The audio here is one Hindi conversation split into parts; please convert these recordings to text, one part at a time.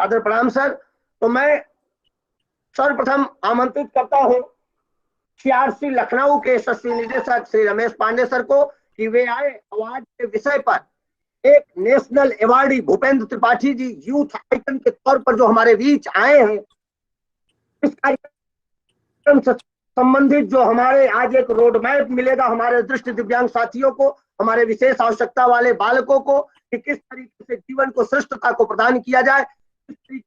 सादर प्रणाम सर। तो मैं सर्वप्रथम आमंत्रित करता हूं सीआरसी लखनऊ के यशस्वी निदेशक श्री रमेश पांडे सर को कि वे आए अवार्ड के विषय पर एक national awardee Bhupendra Tripathi ji youth icon के तौर पर जो हमारे बीच आए हैं, इस कार्यक्रम से संबंधित जो हमारे आज एक रोड मैप मिलेगा हमारे दृष्टि दिव्यांग साथियों को, हमारे विशेष आवश्यकता वाले बालकों को, कि किस तरीके से जीवन को श्रेष्ठता को प्रदान किया जाए, किस तरीके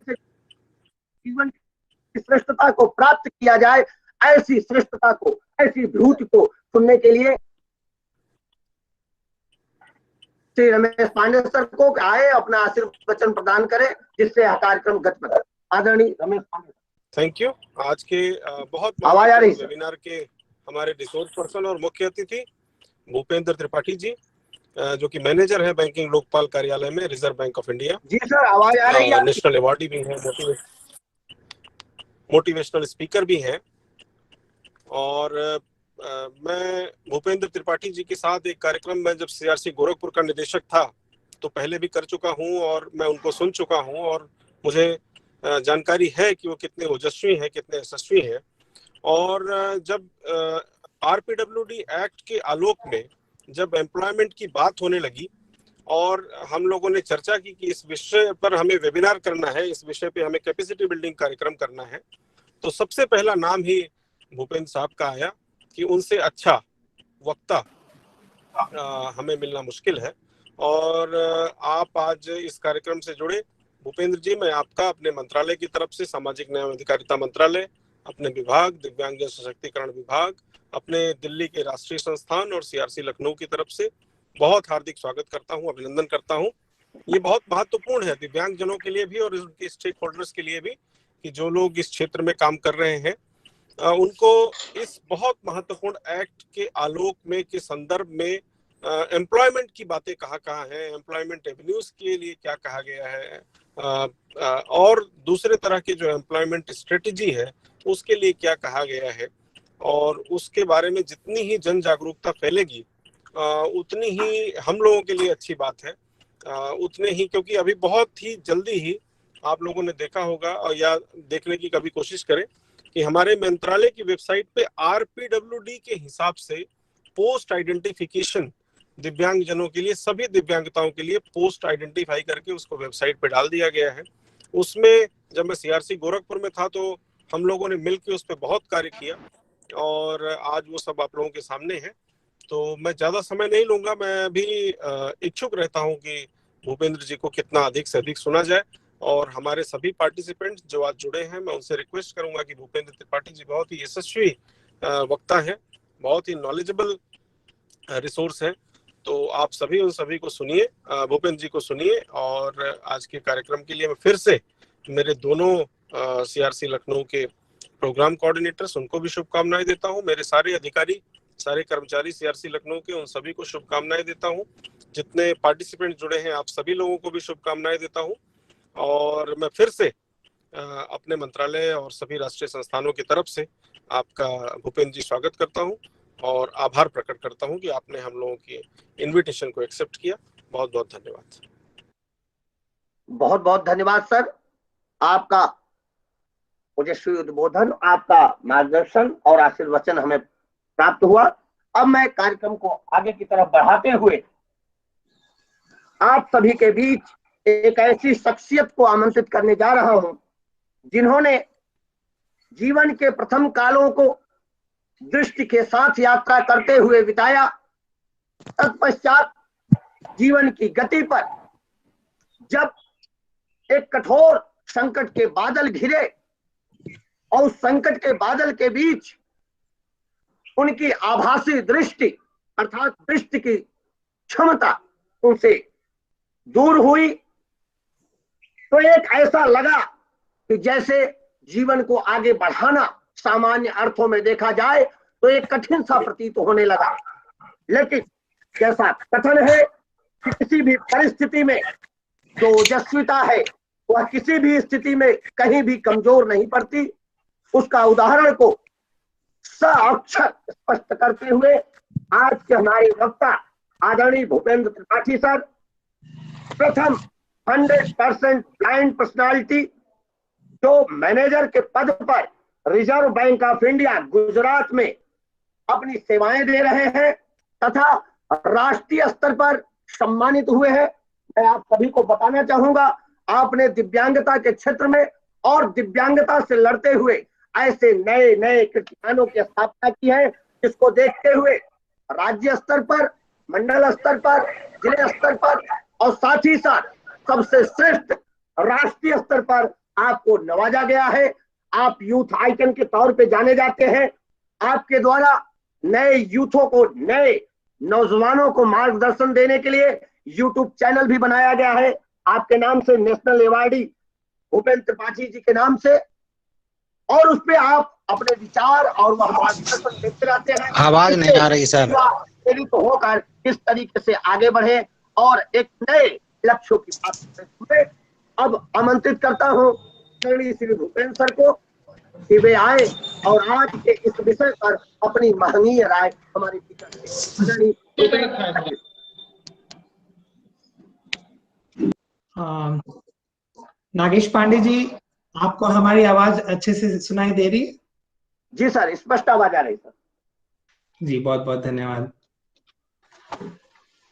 से जीवन की श्रेष्ठता को प्राप्त किया जाए, ऐसी श्रेष्ठता को, ऐसी विभूति को सुनने के लिए श्री रमेश पांडे सर को आए अपना आशीर्वचन प्रदान करें, जिससे यह कार्यक्रम गति पकड़े। आदरणीय रमेश पांडे। Thank you. आज के बहुत वेबिनार के हमारे रिसोर्स पर्सन और मुख्य अतिथि भूपेंद्र त्रिपाठी जी, जो कि मैनेजर है बैंकिंग लोकपाल कार्यालय में, रिजर्व बैंक ऑफ इंडिया। जी सर, आवाज आ रही है। नेशनल अवार्डी भी है, मोटिवेशनल स्पीकर भी हैं। और मैं भूपेंद्र त्रिपाठी जी के साथ एक कार्यक्रम में जब सीआरसी गोरखपुर का निदेशक था तो पहले भी कर चुका हूं और मैं उनको सुन चुका हूं और मुझे जानकारी है कि वो कितने ओजस्वी हैं, कितने यशस्वी हैं। और जब आरपीडब्ल्यूडी एक्ट के आलोक में जब एम्प्लॉयमेंट की बात होने लगी और हम लोगों ने चर्चा की कि इस विषय पर हमें वेबिनार करना है, इस विषय पे हमें कैपेसिटी बिल्डिंग कार्यक्रम करना है, तो सबसे पहला नाम ही भूपेंद्र साहब का आया कि उनसे अच्छा वक्ता हमें मिलना मुश्किल है। और आप आज इस कार्यक्रम से जुड़े भूपेंद्र जी, मैं आपका अपने मंत्रालय की तरफ से, सामाजिक न्याय अधिकारिता मंत्रालय, अपने विभाग दिव्यांगजन सशक्तिकरण विभाग, अपने दिल्ली के राष्ट्रीय संस्थान और सीआरसी लखनऊ की तरफ से बहुत हार्दिक स्वागत करता हूं, अभिनंदन करता हूं। ये बहुत महत्वपूर्ण है दिव्यांगजनों के लिए भी और उनके स्टेक होल्डर्स के लिए भी कि जो लोग इस क्षेत्र में काम कर रहे हैं उनको इस बहुत महत्वपूर्ण एक्ट के आलोक में, के संदर्भ में एम्प्लॉयमेंट की बातें कहाँ हैं, एम्प्लॉयमेंट एवेन्यूज के लिए क्या कहा गया है, और दूसरे तरह की जो एम्प्लॉयमेंट स्ट्रेटेजी है उसके लिए क्या कहा गया है, और उसके बारे में जितनी ही जन जागरूकता फैलेगी उतनी ही हम लोगों के लिए अच्छी बात है। उतने ही, क्योंकि अभी बहुत ही जल्दी ही आप लोगों ने देखा होगा और या देखने की कभी कोशिश करें कि हमारे मंत्रालय की वेबसाइट पे आरपीडब्ल्यूडी के हिसाब से पोस्ट आइडेंटिफिकेशन दिव्यांगजनों के लिए, सभी दिव्यांगताओं के लिए पोस्ट आइडेंटिफाई करके उसको वेबसाइट पे डाल दिया गया है। उसमें जब मैं सीआरसी गोरखपुर में था तो हम लोगों ने मिलकर उस पर बहुत कार्य किया और आज वो सब आप लोगों के सामने है। तो मैं ज्यादा समय नहीं लूंगा, मैं भी इच्छुक रहता हूं कि भूपेंद्र जी को कितना अधिक से अधिक सुना जाए। और हमारे सभी पार्टिसिपेंट्स जो आज जुड़े हैं, मैं उनसे रिक्वेस्ट करूंगा कि भूपेंद्र त्रिपाठी जी बहुत ही यशस्वी वक्ता है, बहुत ही नॉलेजेबल रिसोर्स है। तो आप सभी उन सभी को सुनिए, भूपेंद्र जी को सुनिए। और आज के कार्यक्रम के लिए मैं फिर से मेरे दोनों सीआरसी लखनऊ के प्रोग्राम कोऑर्डिनेटर्स, उनको भी शुभकामनाएं देता हूं। मेरे सारे अधिकारी, सारे कर्मचारी सीआरसी लखनऊ के, उन सभी को शुभकामनाएं देता हूं। जितने पार्टिसिपेंट जुड़े हैं आप सभी लोगों को भी शुभकामनाएं देता हूं। और मैं फिर से अपने मंत्रालय और सभी राष्ट्रीय संस्थानों की तरफ से आपका भूपेंद्र जी स्वागत करता हूं और आभार प्रकट करता हूं कि आपने हम लोगों की इनविटेशन को एक्सेप्ट किया। बहुत बहुत धन्यवाद। बहुत बहुत धन्यवाद सर, आपका ओजस्वी उद्बोधन, आपका मार्गदर्शन और आशीर्वचन हमें प्राप्त हुआ। अब मैं कार्यक्रम को आगे की तरफ बढ़ाते हुए आप सभी के बीच एक ऐसी शख्सियत को आमंत्रित करने जा रहा हूं जिन्होंने जीवन के प्रथम कालों को दृष्टि के साथ यात्रा करते हुए बिताया। तत्पश्चात जीवन की गति पर जब एक कठोर संकट के बादल घिरे और उस संकट के बादल के बीच उनकी आभासी दृष्टि अर्थात दृष्टि की क्षमता उनसे दूर हुई, तो एक ऐसा लगा कि जैसे जीवन को आगे बढ़ाना सामान्य अर्थों में देखा जाए तो एक कठिन सा प्रतीत होने लगा। लेकिन जैसा कथन है कि किसी भी परिस्थिति में जो ओजस्विता है वह किसी भी स्थिति में कहीं भी कमजोर नहीं पड़ती, उसका उदाहरण को साक्षात स्पष्ट करते हुए आज के हमारे वक्ता आदरणीय भूपेंद्र त्रिपाठी सर प्रथम 100% ब्लाइंड पर्सनालिटी जो मैनेजर के पद पर reserve Bank of India Gujarat में अपनी सेवाएं दे रहे हैं तथा राष्ट्रीय स्तर पर सम्मानित हुए हैं। मैं आप सभी को बताना चाहूंगा, आपने दिव्यांगता के क्षेत्र में और दिव्यांगता से लड़ते हुए ऐसे नए नए कीर्तिमानों की स्थापना की है, जिसको देखते हुए राज्य स्तर पर, मंडल स्तर पर, जिले स्तर पर और साथ ही साथ सबसे श्रेष्ठ राष्ट्रीय स्तर पर आपको नवाजा गया है। आप यूथ आइकन के तौर पे जाने जाते हैं। आपके द्वारा नए यूथों को, नए नौजवानों को मार्गदर्शन देने के लिए यूट्यूब चैनल भी बनाया गया है आपके नाम से, नेशनल अवार्डी भूपेंद्र त्रिपाठी जी के नाम से, और उस पे आप अपने विचार और वह मार्गदर्शन देते रहते हैं। आवाज नहीं आ रही सर। प्रेरित होकर किस तरीके से आगे बढ़े और एक नए लक्ष्यों की प्राप्ति में अब आमंत्रित करता हूं श्री भूपेंद्र सर को कि वे आए और आज के इस विषय पर अपनी महंगी राय हमारे नागेश पांडे जी, आपको हमारी आवाज अच्छे से सुनाई दे रही है? जी सर, स्पष्ट आवाज आ रही सर। जी बहुत बहुत धन्यवाद।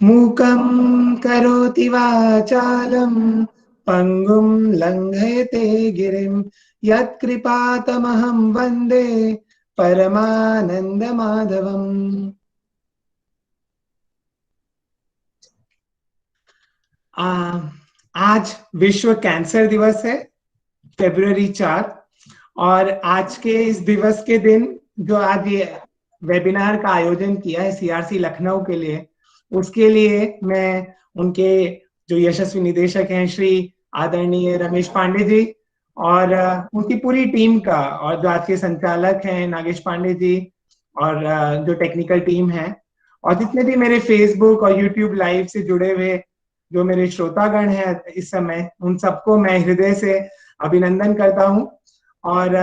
मूकं करोति वाचालं पंगुं लंघयते गिरिं यत्कृपातमहं वन्दे परमानंद माधवम्। आज विश्व कैंसर दिवस है, फरवरी 4, और आज के इस दिवस के दिन जो आज ये वेबिनार का आयोजन किया है सीआरसी लखनऊ के लिए, उसके लिए मैं उनके जो यशस्वी निदेशक हैं श्री आदरणीय रमेश पांडे जी और उनकी पूरी टीम का, और जो आज के संचालक हैं नागेश पांडे जी और जो टेक्निकल टीम है, और जितने भी मेरे फेसबुक और यूट्यूब लाइव से जुड़े हुए जो मेरे श्रोतागण हैं इस समय, उन सबको मैं हृदय से अभिनंदन करता हूं और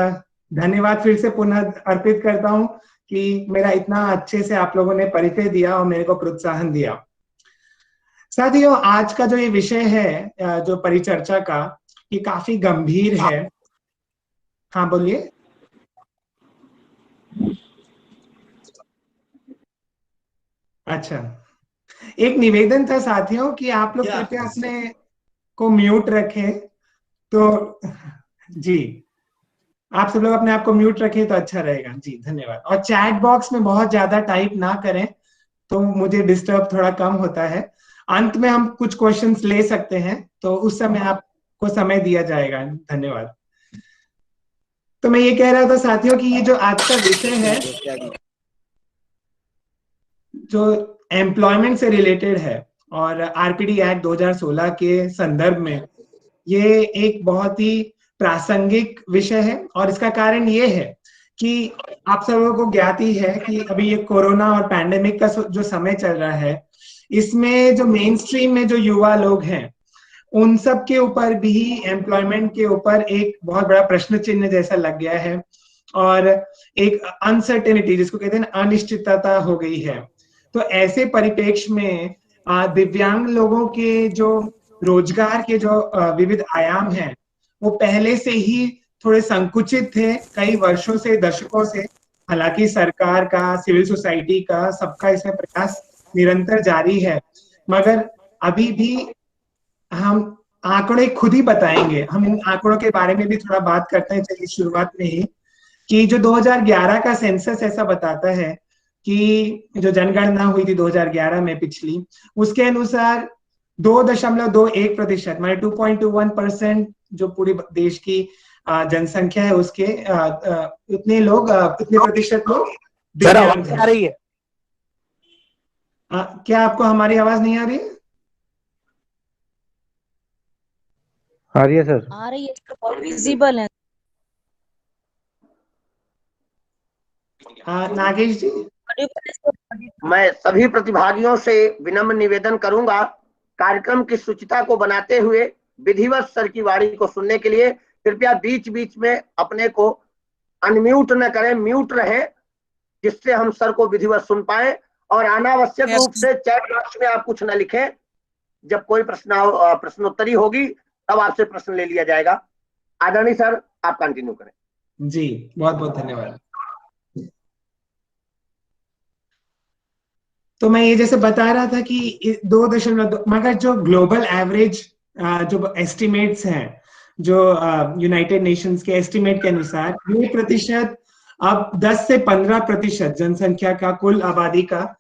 धन्यवाद फिर से पुनः अर्पित करता हूं कि मेरा इतना अच्छे से आप लोगों ने परिचय दिया और मेरे को प्रोत्साहन दिया। साथियों, आज का जो ये विषय है जो परिचर्चा का, ये काफी गंभीर है। हाँ बोलिए। अच्छा, एक निवेदन था साथियों कि आप लोग कृपया अपने को म्यूट रखें। तो जी, आप सब लोग अपने आप को म्यूट रखें तो अच्छा रहेगा जी, धन्यवाद। और चैट बॉक्स में बहुत ज्यादा टाइप ना करें तो मुझे डिस्टर्ब थोड़ा कम होता है। अंत में हम कुछ क्वेश्चंस ले सकते हैं, तो उस समय आपको समय दिया जाएगा। धन्यवाद। तो मैं ये कह रहा था साथियों कि ये जो आज का विषय है जो एम्प्लॉयमेंट से रिलेटेड है और आरपीडी एक्ट 2016 के संदर्भ में, ये एक बहुत ही प्रासंगिक विषय है। और इसका कारण ये है कि आप सब लोगों को ज्ञात ही है कि अभी ये कोरोना और पैंडेमिक का जो समय चल रहा है, इसमें जो मेन स्ट्रीम में जो युवा लोग हैं, उन सब के ऊपर भी एम्प्लॉयमेंट के ऊपर एक बहुत बड़ा प्रश्न चिन्ह जैसा लग गया है और एक अनसर्टेनिटी, जिसको कहते हैं अनिश्चितता हो गई है। तो ऐसे परिप्रेक्ष्य में दिव्यांग लोगों के जो रोजगार के जो विविध आयाम हैं, वो पहले से ही थोड़े संकुचित थे कई वर्षों से, दशकों से। हालांकि सरकार का, सिविल सोसाइटी का, सबका इसमें प्रयास निरंतर जारी है, मगर अभी भी हम आंकड़े खुद ही बताएंगे। हम इन आंकड़ों के बारे में भी थोड़ा बात करते हैं चलिए शुरुआत में ही, कि जो 2011 का सेंसस ऐसा बताता है कि जो जनगणना हुई थी 2011 में पिछली, उसके अनुसार 2.21%, मतलब 2.21% जो पूरी देश की जनसंख्या है उसके उतने लोग, उतने प्रतिशत लोग दिव्यांग हैं। आ रही है? क्या आपको हमारी आवाज नहीं आ रही है? आ रही है सर। आ रही है, बहुत विजिबल है। नागेश जी, मैं सभी प्रतिभागियों से विनम्र निवेदन करूंगा, कार्यक्रम की शुचिता को बनाते हुए विधिवत सर की वाणी को सुनने के लिए कृपया बीच बीच में अपने को अनम्यूट न करें, म्यूट रहे, जिससे हम सर को विधिवत सुन पाए। और अनावश्यक रूप से चैट बॉक्स में आप कुछ न लिखें, जब कोई प्रश्नोत्तरी होगी तब आपसे प्रश्न ले लिया जाएगा। आदरणीय सर, आप कंटिन्यू करें। जी, बहुत बहुत धन्यवाद। तो मैं ये जैसे बता रहा था कि 2.2, मगर जो ग्लोबल एवरेज जो एस्टिमेट्स हैं, जो यूनाइटेड नेशंस के एस्टिमेट के अनुसार ये प्रतिशत अब 10 से 15% जनसंख्या का, कुल आबादी का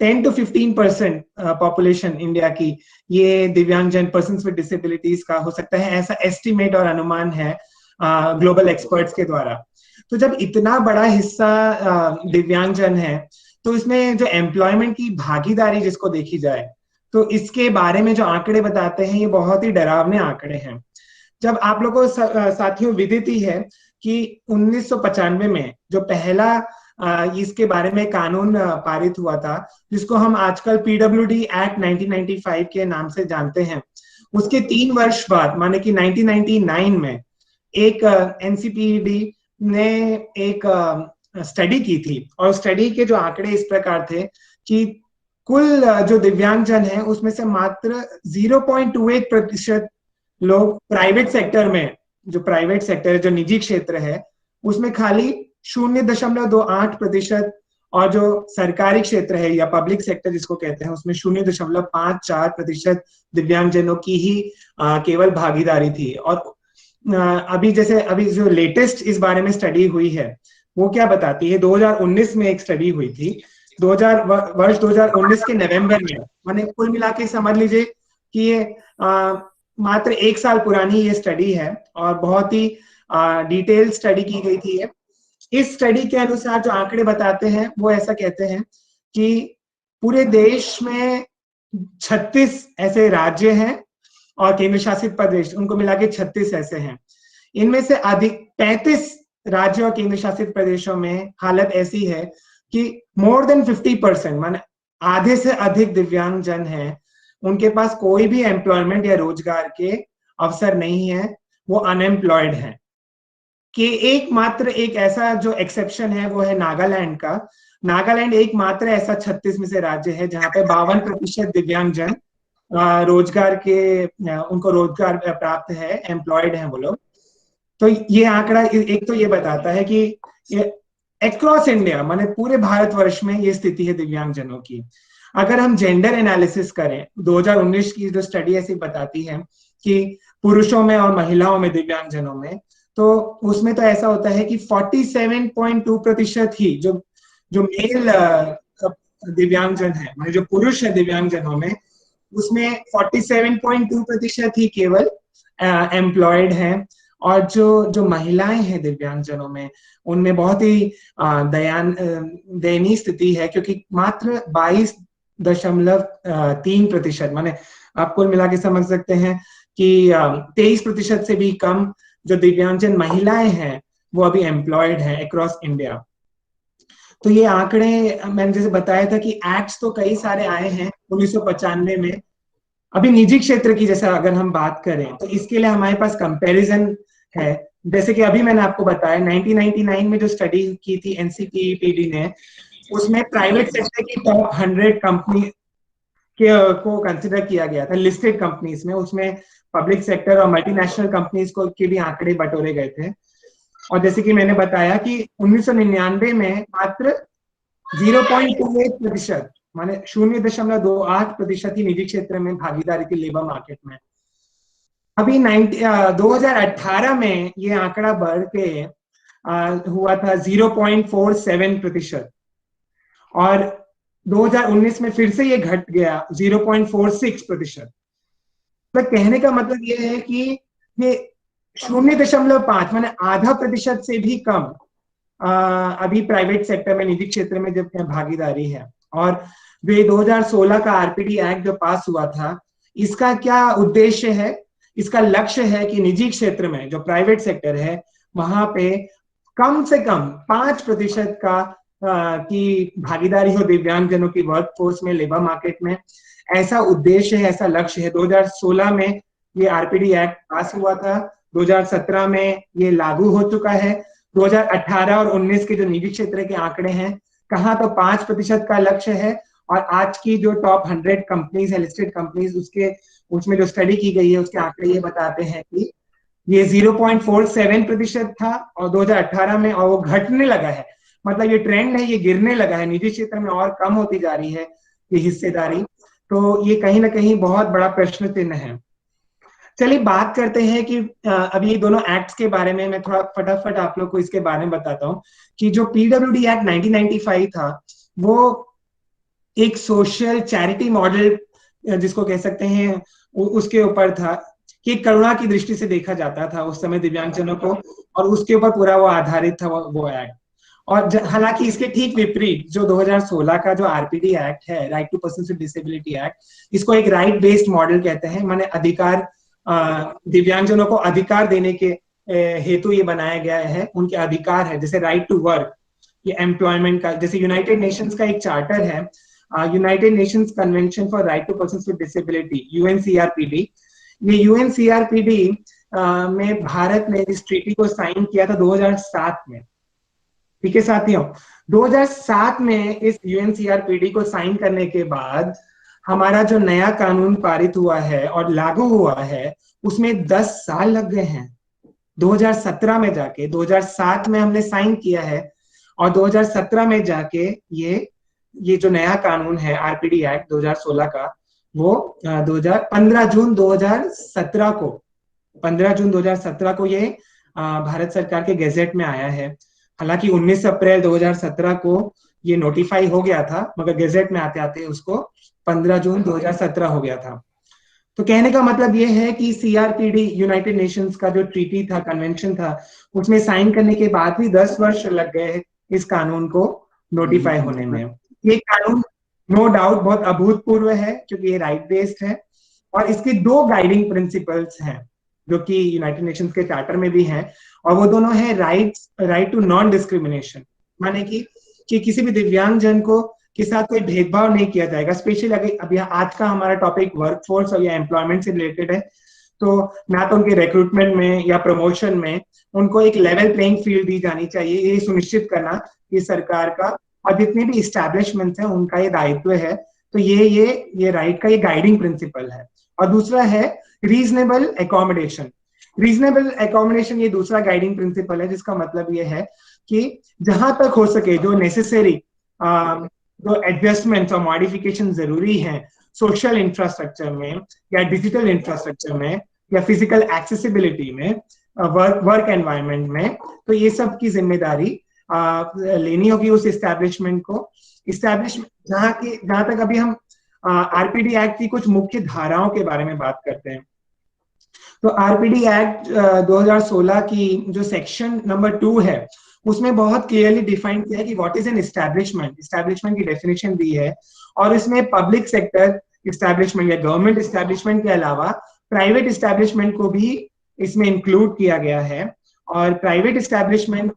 10 to 15% पॉपुलेशन इंडिया की ये दिव्यांगजन, पर्सन्स विद डिसेबिलिटीज का हो सकता है, ऐसा एस्टिमेट और अनुमान है ग्लोबल एक्सपर्ट्स के द्वारा। तो जब इतना बड़ा हिस्सा दिव्यांगजन है, तो इसमें जो एम्प्लॉयमेंट की भागीदारी जिसको देखी जाए, तो इसके बारे में जो आंकड़े बताते हैं ये बहुत ही डरावने आंकड़े हैं। जब आप लोगों को साथियों विदित ही है कि 1995 में जो पहला इसके बारे में कानून पारित हुआ था, जिसको हम आजकल पीडब्ल्यूडी एक्ट 1995 के नाम से जानते हैं, उसके 3 वर्ष बाद माने कि 1999 में एक एनसीपीडी ने एक स्टडी की थी, और स्टडी के जो आंकड़े इस प्रकार थे कि कुल जो दिव्यांगजन है उसमें से मात्र 0.28% लोग प्राइवेट सेक्टर में, जो प्राइवेट सेक्टर है, जो निजी क्षेत्र है, उसमें खाली 0.28%, और जो सरकारी क्षेत्र है या पब्लिक सेक्टर जिसको कहते हैं उसमें 0.54% दिव्यांगजनों की ही केवल भागीदारी थी। और अभी जो लेटेस्ट इस बारे में स्टडी हुई है वो क्या बताती है, 2019 में एक स्टडी हुई थी, वर्ष 2019 के नवंबर में, माने कुल मिला के समझ लीजिए कि ये मात्र 1 साल पुरानी ये स्टडी है और बहुत ही डिटेल स्टडी की गई थी। इस स्टडी के अनुसार जो आंकड़े बताते हैं वो ऐसा कहते हैं कि पूरे देश में 36 ऐसे राज्य हैं और केंद्र शासित प्रदेश, उनको मिला के 36 ऐसे हैं। इनमें से अधिक 35 राज्य और केंद्र शासित प्रदेशों में हालत ऐसी है कि मोर देन 50%, माने आधे से अधिक दिव्यांगजन हैं, उनके पास कोई भी एम्प्लॉयमेंट या रोजगार के अवसर नहीं है, वो अनएम्प्लॉयड हैं। कि एकमात्र एक ऐसा जो एक्सेप्शन है वो है नागालैंड का। नागालैंड एकमात्र ऐसा 36 में से राज्य है जहां पे 52% दिव्यांगजन रोजगार के, उनको रोजगार प्राप्त है, एम्प्लॉयड हैं वो लोग। तो ये आंकड़ा एक तो ये बताता है कि अक्रॉस इंडिया, माने पूरे भारतवर्ष में ये स्थिति है दिव्यांगजनों की। अगर हम जेंडर एनालिसिस करें, 2019 की जो स्टडी ऐसी बताती है कि पुरुषों में और महिलाओं में, दिव्यांगजनों में, तो उसमें तो ऐसा होता है कि 47.2% ही जो मेल दिव्यांगजन है, माने जो पुरुष है दिव्यांगजनों में, उसमें 47.2% ही केवल एम्प्लॉयड हैं। और जो महिलाएं हैं दिव्यांगजनों में, उनमें बहुत ही दयनीय स्थिति है, क्योंकि मात्र 22.3%, माने आप कुल मिला के समझ सकते हैं कि 23% से भी कम जो दिव्यांगजन महिलाएं हैं वो अभी एम्प्लॉयड हैं अक्रॉस इंडिया। तो ये आंकड़े मैंने जैसे बताया था कि एक्ट्स तो कई सारे आए हैं 1995 में। अभी निजी क्षेत्र की जैसे अगर हम बात करें तो इसके लिए हमारे पास कंपैरिजन है। जैसे कि अभी मैंने आपको बताया 1999 में जो स्टडी की थी एनसीपीडी ने, उसमें प्राइवेट सेक्टर की टॉप 100 कंपनी को कंसिडर किया गया था लिस्टेड कंपनीज में। उसमें पब्लिक सेक्टर और मल्टीनेशनल कंपनीज को के भी आंकड़े बटोरे गए थे। और जैसे कि मैंने बताया कि 1999 में मात्र 0.28%, माने 0.28% ही निजी क्षेत्र में भागीदारी थी लेबर मार्केट में। अभी 2018 में ये आंकड़ा बढ़ के हुआ था 0.47%, और 2019 में फिर से ये घट गया 0.46%। तो कहने का मतलब ये है कि ये 0.5 माने आधा प्रतिशत से भी कम अभी प्राइवेट सेक्टर में, निजी क्षेत्र में जब भागीदारी है। और जो 2016 का आरपीडी एक्ट जो पास हुआ था, इसका क्या उद्देश्य है? इसका लक्ष्य है कि निजी क्षेत्र में जो प्राइवेट सेक्टर है वहां पे कम से कम 5% की भागीदारी हो दिव्यांगजनों की वर्कफोर्स में, लेबर मार्केट में। ऐसा उद्देश्य है, ऐसा लक्ष्य है। 2016 में ये आरपीडी एक्ट पास हुआ था, 2017 में ये लागू हो चुका है। 2018 और 19 के जो निजी क्षेत्र के आंकड़े हैं, कहाँ तो 5% का लक्ष्य है और आज की जो टॉप 100 कंपनीज है, लिस्टेड कंपनीज, उसमें जो स्टडी की गई है उसके आंकड़े ये बताते हैं कि ये 0.47% था और 2018 में, और वो घटने लगा है। मतलब ये ट्रेंड है, ये गिरने लगा है, निजी क्षेत्र में और कम होती जा रही है ये हिस्सेदारी। तो ये कहीं ना कहीं बहुत बड़ा प्रश्न चिन्ह है। चलिए बात करते हैं कि अभी ये दोनों एक्ट्स के बारे में मैं थोड़ा फटाफट आप लोग को इसके बारे में बताता हूँ कि जो पीडब्ल्यूडी एक्ट 1995 था वो एक सोशल चैरिटी मॉडल जिसको कह सकते हैं उसके ऊपर था कि करुणा की दृष्टि से देखा जाता था उस समय दिव्यांगजनों को, और उसके ऊपर पूरा वो आधारित था वो एक्ट। और हालांकि इसके ठीक विपरीत जो 2016 का जो आरपीडी एक्ट है, right to person with disability act, इसको एक राइट बेस्ड मॉडल कहते हैं। माने अधिकार, दिव्यांगजनों को अधिकार देने के हेतु ये बनाया गया है। उनके अधिकार है जैसे राइट टू वर्क, ये एम्प्लॉयमेंट का, जैसे यूनाइटेड नेशंस का एक चार्टर है, United Nations convention for right to person with disability, UNCRPD. ये यूएनसीआरपीडी में भारत ने इस ट्रीटी को साइन किया था 2007 में। ठीक है साथियों, 2007 में इस यूएनसीआरपीडी को साइन करने के बाद हमारा जो नया कानून पारित हुआ है और लागू हुआ है उसमें 10 साल लग गए हैं। 2017 में जाके, 2007 में हमने साइन किया है और 2017 में जाके ये जो नया कानून है आरपीडी एक्ट 2016 का, वो 15 जून 2017 को 15 जून 2017 को ये भारत सरकार के गेजेट में आया है। हालांकि 19 अप्रैल 2017 को ये नोटिफाई हो गया था, मगर गेजेट में आते आते उसको 15 जून 2017 हो गया था। तो कहने का मतलब ये है कि सीआरपीडी यूनाइटेड नेशंस का जो ट्रीटी था, कन्वेंशन था, उसमें साइन करने के बाद भी 10 वर्ष लग गए इस कानून को नोटिफाई होने में। ये कानून नो डाउट बहुत अभूतपूर्व है क्योंकि ये राइट बेस्ड है और इसके 2 गाइडिंग प्रिंसिपल्स हैं जो कि यूनाइटेड नेशंस के चार्टर में भी हैं, और वो दोनों है राइट टू नॉन डिस्क्रिमिनेशन, माने कि किसी भी दिव्यांगजन को के साथ कोई भेदभाव नहीं किया जाएगा। स्पेशली अगर अभी आज का हमारा टॉपिक वर्कफोर्स और या एम्प्लॉयमेंट से रिलेटेड है, तो ना तो उनके रिक्रूटमेंट में या प्रमोशन में उनको एक लेवल प्लेइंग फील्ड दी जानी चाहिए। ये सुनिश्चित करना ये सरकार का और जितने भी इस्टेब्लिशमेंट्स हैं उनका ये दायित्व है। तो ये राइट का ये गाइडिंग प्रिंसिपल है। और दूसरा है रीजनेबल एकोमोडेशन। रीजनेबल एकोमोडेशन ये दूसरा गाइडिंग प्रिंसिपल है, जिसका मतलब ये है कि जहां तक हो सके जो नेसेसरी जो एडजस्टमेंट और मॉडिफिकेशन जरूरी है सोशल इंफ्रास्ट्रक्चर में या डिजिटल इंफ्रास्ट्रक्चर में या फिजिकल एक्सेसिबिलिटी में, वर्क एनवायरनमेंट में, तो ये सब की जिम्मेदारी लेनी होगी उस एस्टैब्लिशमेंट को। जहां तक अभी हम आरपीडी एक्ट की कुछ मुख्य धाराओं के बारे में बात करते हैं, तो आरपीडी एक्ट 2016 की जो सेक्शन नंबर 2 है उसमें बहुत क्लियरली डिफाइन किया है कि what is an establishment. Establishment की डेफिनेशन दी है और इसमें पब्लिक सेक्टर एस्टैब्लिशमेंट या गवर्नमेंट एस्टैब्लिशमेंट के अलावा प्राइवेट एस्टैब्लिशमेंट को भी इसमें इंक्लूड किया गया है। और प्राइवेट एस्टैब्लिशमेंट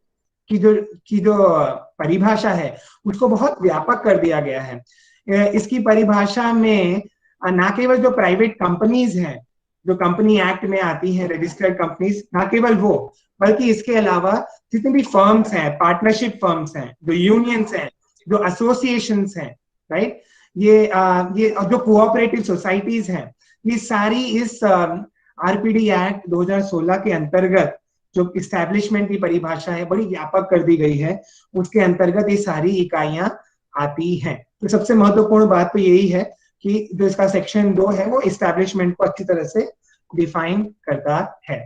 की जो परिभाषा है उसको बहुत व्यापक कर दिया गया है। इसकी परिभाषा में ना केवल जो प्राइवेट कंपनीज हैं जो कंपनी एक्ट में आती हैं, रजिस्टर्ड कंपनीज, ना केवल वो, बल्कि इसके अलावा जितने भी फर्म्स हैं, पार्टनरशिप फर्म्स हैं, जो यूनियंस हैं, जो एसोसिएशंस हैं, राइट, ये जो कोऑपरेटिव सोसाइटीज हैं, ये सारी इस आरपीडी एक्ट 2016 के अंतर्गत जो इस्टेब्लिशमेंट की परिभाषा है बड़ी व्यापक कर दी गई है, उसके अंतर्गत ये सारी इकाइयां आती हैं। तो सबसे महत्वपूर्ण बात तो यही है कि जो इसका सेक्शन 2 है वो इस्टेब्लिशमेंट को अच्छी तरह से डिफाइन करता है।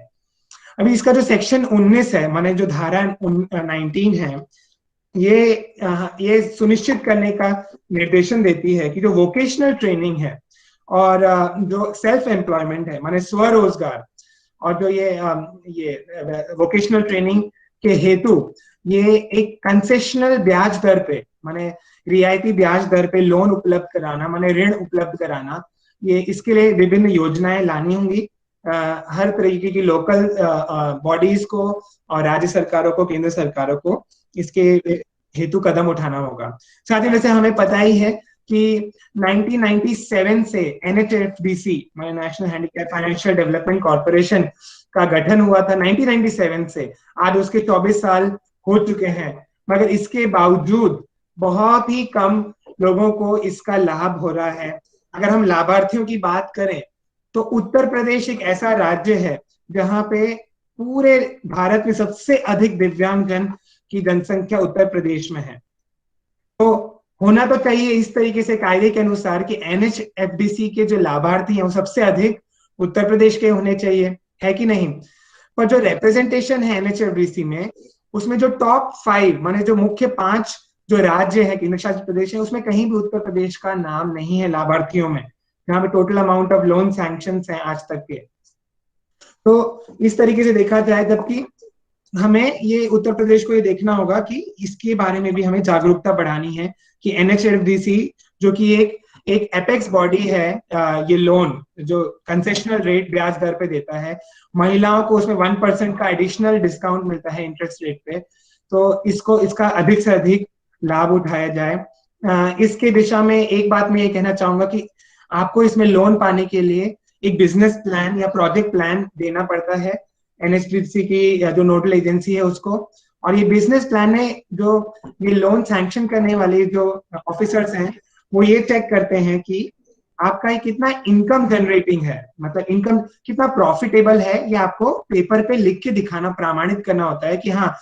अभी इसका जो सेक्शन 19 है, माने जो धारा 19 है, ये सुनिश्चित करने का निर्देशन देती है कि जो वोकेशनल ट्रेनिंग है और जो सेल्फ एम्प्लॉयमेंट है, माने स्वरोजगार, और जो ये वोकेशनल ट्रेनिंग के हेतु ये एक कंसेशनल ब्याज दर पे, माने रियायती ब्याज दर पे लोन उपलब्ध कराना, माने ऋण उपलब्ध कराना, ये इसके लिए विभिन्न योजनाएं लानी होंगी हर तरीके की लोकल बॉडीज को और राज्य सरकारों को, केंद्र सरकारों को इसके हेतु कदम उठाना होगा। साथ ही वैसे हमें पता ही है कि 1997 से NHFDC, national handicap financial development corporation का गठन हुआ था 1997 से। आज उसके 24 साल हो चुके हैं, मगर इसके बावजूद बहुत ही कम लोगों को इसका लाभ हो रहा है। अगर हम लाभार्थियों की बात करें तो उत्तर प्रदेश एक ऐसा राज्य है जहां पे पूरे भारत में सबसे अधिक दिव्यांगजन की जनसंख्या उत्तर प्रदेश में है। तो होना तो चाहिए इस तरीके से कायदे के अनुसार कि NHFDC के जो लाभार्थी हैं वो सबसे अधिक उत्तर प्रदेश के होने चाहिए, है कि नहीं? पर जो रिप्रेजेंटेशन है NHFDC में, उसमें जो टॉप 5 माने जो मुख्य 5 जो राज्य है, केंद्र शासित प्रदेश है, उसमें कहीं भी उत्तर प्रदेश का नाम नहीं है लाभार्थियों में, जहां पे total amount of loan sanctions हैं आज तक के। तो इस तरीके से देखा जाए, जबकि हमें ये उत्तर प्रदेश को ये देखना होगा कि इसके बारे में भी हमें जागरूकता बढ़ानी है कि NHFDC जो कि एक एपेक्स बॉडी है, ये लोन जो कंसेशनल रेट ब्याज दर पे देता है, महिलाओं को उसमें 1% का एडिशनल डिस्काउंट मिलता है इंटरेस्ट रेट पे। तो इसका अधिक से अधिक लाभ उठाया जाए। इसके दिशा में एक बात मैं ये कहना चाहूंगा कि आपको इसमें लोन पाने के लिए एक बिजनेस प्लान या प्रोजेक्ट प्लान देना पड़ता है NHFDC की या जो नोडल एजेंसी है उसको। और ये बिजनेस प्लान में जो ये लोन सैंक्शन करने वाले जो ऑफिसर्स हैं वो ये चेक करते हैं कि आपका ये कितना इनकम जनरेटिंग है, मतलब इनकम कितना प्रॉफिटेबल है, ये आपको पेपर पे लिख के दिखाना, प्रमाणित करना होता है कि हाँ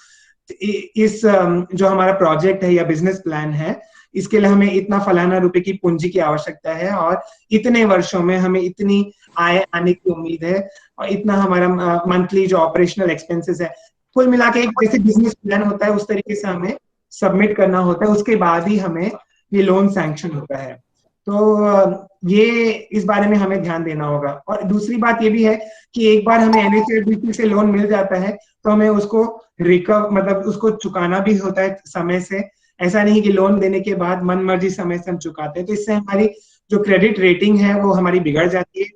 इस जो हमारा प्रोजेक्ट है या बिजनेस प्लान है, इसके लिए हमें इतना फलाना रुपए की पूंजी की आवश्यकता है और इतने वर्षों में हमें इतनी आय आने की उम्मीद है और इतना हमारा मंथली जो ऑपरेशनल एक्सपेंसेस है, कुल मिला के एक जैसे बिजनेस प्लान होता है उस तरीके से हमें सबमिट करना होता है। उसके बाद ही हमें ये लोन सैंक्शन होता है। तो ये इस बारे में हमें ध्यान देना होगा। और दूसरी बात ये भी है कि एक बार हमें NHFDC से लोन मिल जाता है तो हमें उसको मतलब उसको चुकाना भी होता है समय से। ऐसा नहीं कि लोन देने के बाद मन मर्जी समय से हम चुकाते हैं, तो इससे हमारी जो क्रेडिट रेटिंग है वो हमारी बिगड़ जाती है।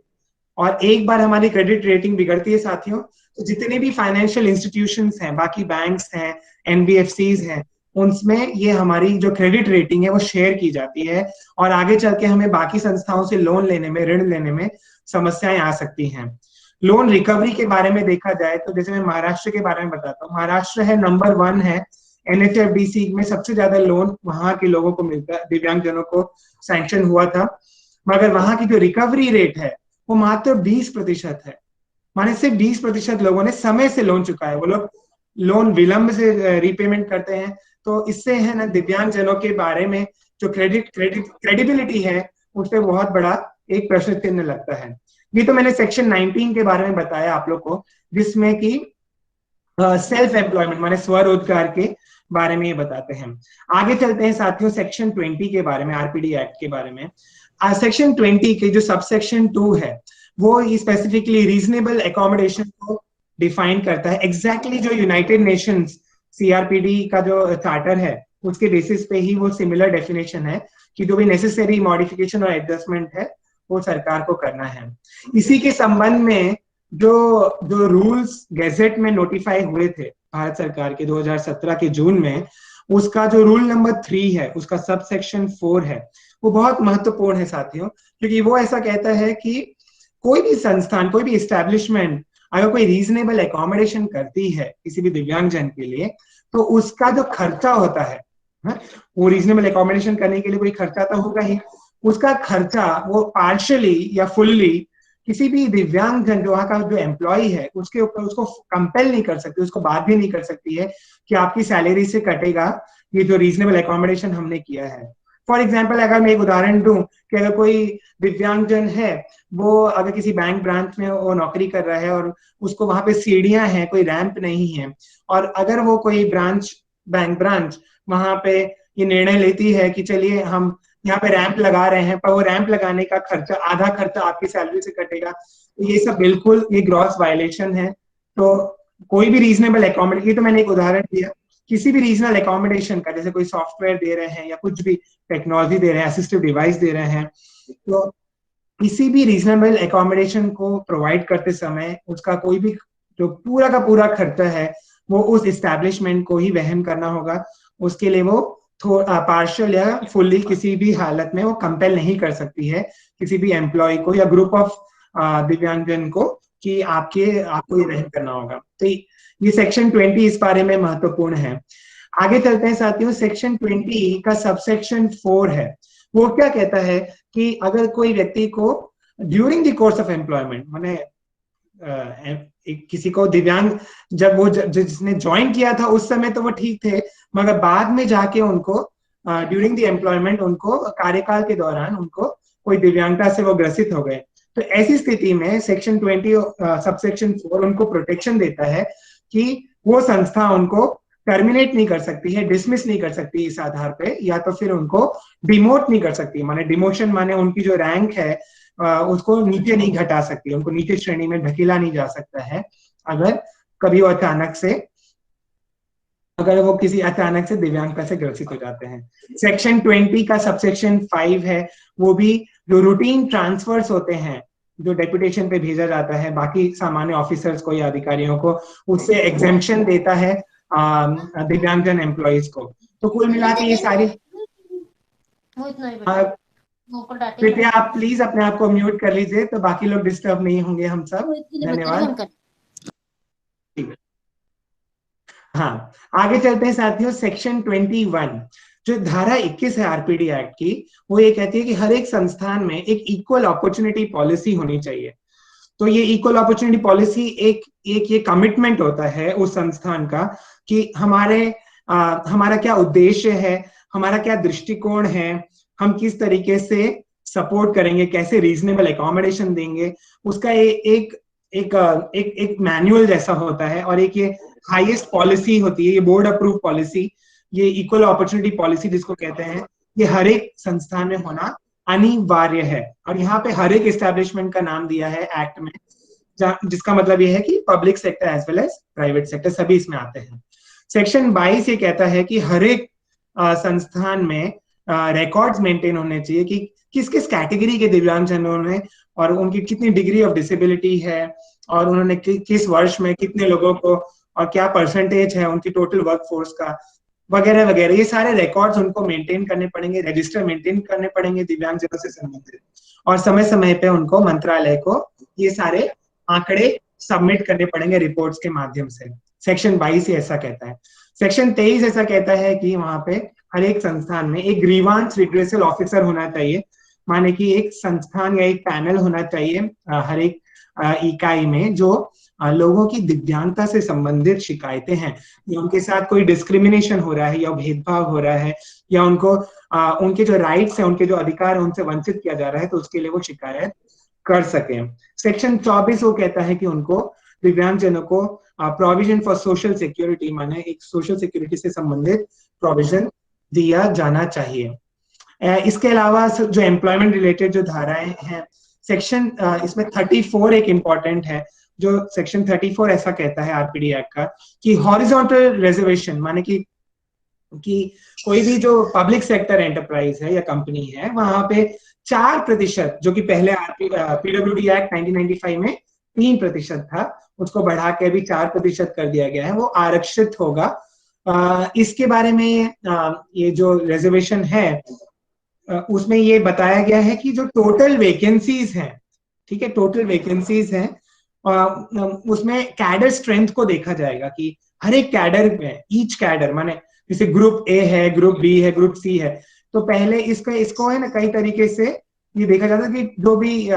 और एक बार हमारी क्रेडिट रेटिंग बिगड़ती है साथियों, तो जितने भी फाइनेंशियल इंस्टीट्यूशंस हैं, बाकी बैंक्स हैं, NBFCs हैं, उनमें ये हमारी जो क्रेडिट रेटिंग है वो शेयर की जाती है और आगे चल के हमें बाकी संस्थाओं से लोन लेने में, ऋण लेने में समस्याएं आ सकती हैं। लोन रिकवरी के बारे में देखा जाए तो जैसे मैं महाराष्ट्र के बारे में बताता हूँ, महाराष्ट्र है नंबर 1 है NHFDC में, सबसे ज्यादा लोन वहां के लोगों को मिलता है, दिव्यांगजनों को सैंक्शन हुआ था। मगर वहां की जो रिकवरी रेट है वो मात्र 20% है। माने सिर्फ 20% लोगों ने समय से लोन चुकाया। वो लोग लोन विलंब से रीपेमेंट करते हैं। तो इससे है ना दिव्यांगजनों के बारे में जो क्रेडिबिलिटी है उस पर बहुत बड़ा एक प्रश्न चिन्ह लगता है। ये तो मैंने सेक्शन 19 के बारे में बताया आप लोग को, जिसमें कि सेल्फ एम्प्लॉयमेंट माने स्वरोजगार के बारे में ये बताते हैं। आगे चलते हैं साथियों सेक्शन 20 के बारे में, RPD एक्ट के बारे में। सेक्शन 20 के जो सबसेक्शन 2 है वो स्पेसिफिकली रीजनेबल एकोमोडेशन को डिफाइन करता है। एग्जैक्टली जो यूनाइटेड नेशंस CRPD का जो चार्टर है उसके बेसिस पे ही वो सिमिलर डेफिनेशन है कि जो भी नेसेसरी मॉडिफिकेशन और एडजस्टमेंट है वो सरकार को करना है। इसी के संबंध में जो रूल्स गैजेट में नोटिफाई हुए थे भारत सरकार के 2017 के जून में, उसका जो रूल नंबर 3 है, उसका सबसेक्शन 4 है, वो बहुत महत्वपूर्ण है साथियों, क्योंकि वो ऐसा कहता है कि कोई भी संस्थान, कोई भी एस्टेब्लिशमेंट अगर कोई रीजनेबल एकोमोडेशन करती है किसी भी दिव्यांगजन के लिए, तो उसका जो खर्चा होता है, वो रीजनेबल एकोमोडेशन करने के लिए कोई खर्चा तो होगा ही, उसका खर्चा वो पार्शियली या फुल्ली किसी भी दिव्यांगजन जो वहां का जो एम्प्लॉय है उसके ऊपर उसको कंपेल नहीं कर सकती, उसको बाध्य नहीं कर सकती है कि आपकी सैलरी से कटेगा ये जो रीजनेबल एकोमोडेशन हमने किया है। फॉर एग्जाम्पल अगर मैं एक उदाहरण दूं कि अगर कोई दिव्यांगजन है, वो अगर किसी बैंक ब्रांच में वो नौकरी कर रहा है और उसको वहां पे सीढ़ियां हैं, कोई रैंप नहीं है, और अगर वो कोई बैंक ब्रांच वहां पे ये निर्णय लेती है कि चलिए हम यहाँ पे रैंप लगा रहे हैं, पर वो रैंप लगाने का खर्चा, आधा खर्चा आपकी सैलरी से कटेगा, तो ये सब बिल्कुल ये ग्रॉस वायलेशन है। तो कोई भी रीजनेबल एकोमोडेशन, ये तो मैंने एक उदाहरण दिया, किसी भी रीजनल एकोमोडेशन का, जैसे कोई सॉफ्टवेयर दे रहे हैं या कुछ भी टेक्नोलॉजी दे रहे हैं, असिस्टिव डिवाइस दे रहे हैं, तो किसी भी रीजनेबल एकोमोडेशन को प्रोवाइड करते समय उसका कोई भी जो पूरा का पूरा खर्चा है वो उस एस्टैब्लिशमेंट को ही वहन करना होगा। उसके लिए वो पार्शियल या फुल्ली किसी भी हालत में वो कंपेल नहीं कर सकती है किसी भी एम्प्लॉय को या ग्रुप ऑफ दिव्यांगजन को कि आपको ये वहन करना होगा। तो ये सेक्शन 20 इस बारे में महत्वपूर्ण है। आगे चलते हैं साथियों, सेक्शन 20 का सबसेक्शन 4 है वो क्या कहता है कि अगर कोई व्यक्ति को during the course of employment, माने किसी को दिव्यांग जब वो जिसने ज्वाइन किया था उस समय तो वो ठीक थे, मगर बाद में जाके उनको ड्यूरिंग द एम्प्लॉयमेंट उनको कार्यकाल के दौरान उनको कोई दिव्यांगता से वो ग्रसित हो गए, तो ऐसी स्थिति में सेक्शन 20 सबसेक्शन 4 उनको प्रोटेक्शन देता है कि वो संस्था उनको टर्मिनेट नहीं कर सकती है, डिसमिस नहीं कर सकती इस आधार पे, या तो फिर उनको डिमोट नहीं कर सकती, माने डिमोशन माने उनकी जो रैंक है उसको नीचे नहीं घटा सकती, उनको नीचे श्रेणी में ढकेला नहीं जा सकता है अगर कभी वो किसी अचानक से दिव्यांगता से ग्रसित हो जाते हैं। सेक्शन 20 का सबसेक्शन 5 है, वो भी जो रूटीन ट्रांसफर्स होते हैं, जो डेपुटेशन पे भेजा जाता है बाकी सामान्य ऑफिसर्स को या अधिकारियों को, उससे एग्जेम्पशन देता है दिव्यांगजन एम्प्लॉइज को। तो कुल मिला के ये सारी, कृपया आप प्लीज अपने आप को म्यूट कर लीजिए तो बाकी लोग डिस्टर्ब नहीं होंगे, हम सब। धन्यवाद। हाँ, आगे चलते हैं साथियों। सेक्शन 21 जो धारा 21 है आरपीडी एक्ट की, वो ये कहती है कि हर एक संस्थान में एक इक्वल अपॉर्चुनिटी पॉलिसी होनी चाहिए। तो ये इक्वल अपॉर्चुनिटी पॉलिसी एक ये कमिटमेंट होता है उस संस्थान का कि हमारा क्या उद्देश्य है, हमारा क्या दृष्टिकोण है, हम किस तरीके से सपोर्ट करेंगे, कैसे रीजनेबल एकोमोडेशन देंगे, उसका एक मैनुअल जैसा होता है, और एक ये हाईएस्ट पॉलिसी होती है, ये बोर्ड अप्रूव पॉलिसी, ये इक्वल अपॉर्चुनिटी पॉलिसी जिसको कहते हैं, ये हर एक संस्थान में होना अनिवार्य है। और यहाँ पे हर एक एस्टेब्लिशमेंट का नाम दिया है एक्ट में, जिसका मतलब ये है कि public sector as well as private sector सभी इसमें आते हैं। सेक्शन 22 ये कहता है कि हर एक संस्थान में रिकॉर्ड्स मेंटेन होने चाहिए कि किस किस कैटेगरी के दिव्यांगजनों ने और उनकी कितनी डिग्री ऑफ डिसेबिलिटी है, और उन्होंने किस वर्ष में कितने लोगों को और क्या परसेंटेज है उनकी टोटल वर्कफोर्स का, वगैरह वगैरह। ये सारे रिकॉर्ड्स उनको मेंटेन करने पड़ेंगे, रजिस्टर मेंटेन करने पड़ेंगे दिव्यांगजनों से संबंधित, और समय समय पे उनको मंत्रालय को ये सारे आंकड़े सबमिट करने पड़ेंगे रिपोर्ट्स के माध्यम से। सेक्शन 22 ऐसा कहता है। सेक्शन 23 ऐसा कहता है कि वहां पे हर एक संस्थान में एक ग्रीवांस रिड्रेसल ऑफिसर होना चाहिए, माने कि एक संस्थान या एक पैनल होना चाहिए हर एक इकाई में, जो लोगों की दिव्यांगता से संबंधित शिकायतें हैं, या उनके साथ कोई डिस्क्रिमिनेशन हो रहा है या भेदभाव हो रहा है, या उनको उनके जो राइट्स हैं, उनके जो अधिकार हैं, उनसे वंचित किया जा रहा है, तो उसके लिए वो शिकायत कर सके। सेक्शन 24 वो कहता है कि उनको दिव्यांगजनों को प्रोविजन फॉर सोशल सिक्योरिटी, माने एक सोशल सिक्योरिटी से संबंधित प्रोविजन दिया जाना चाहिए। इसके अलावा जो एम्प्लॉयमेंट रिलेटेड जो धाराएं हैं, सेक्शन इसमें 34 एक इंपॉर्टेंट है, जो सेक्शन 34 ऐसा कहता है आरपीडी एक्ट का कि हॉरिजॉन्टल रिजर्वेशन, माने कि कोई भी जो पब्लिक सेक्टर एंटरप्राइज है या कंपनी है, वहां पे 4%, जो कि पहले पीडब्ल्यूडी एक्ट 1995 में 3% था, उसको बढ़ा के अभी 4% कर दिया गया है, वो आरक्षित होगा। इसके बारे में ये जो रिजर्वेशन है उसमें ये बताया गया है कि जो टोटल वैकेंसीज हैं, ठीक है, टोटल वैकेंसीज हैं, उसमें कैडर स्ट्रेंथ को देखा जाएगा कि हर एक कैडर में, ईच कैडर माने जैसे ग्रुप ए है, ग्रुप बी है, ग्रुप सी है, तो पहले इसको है ना कई तरीके से ये देखा जाता है कि जो भी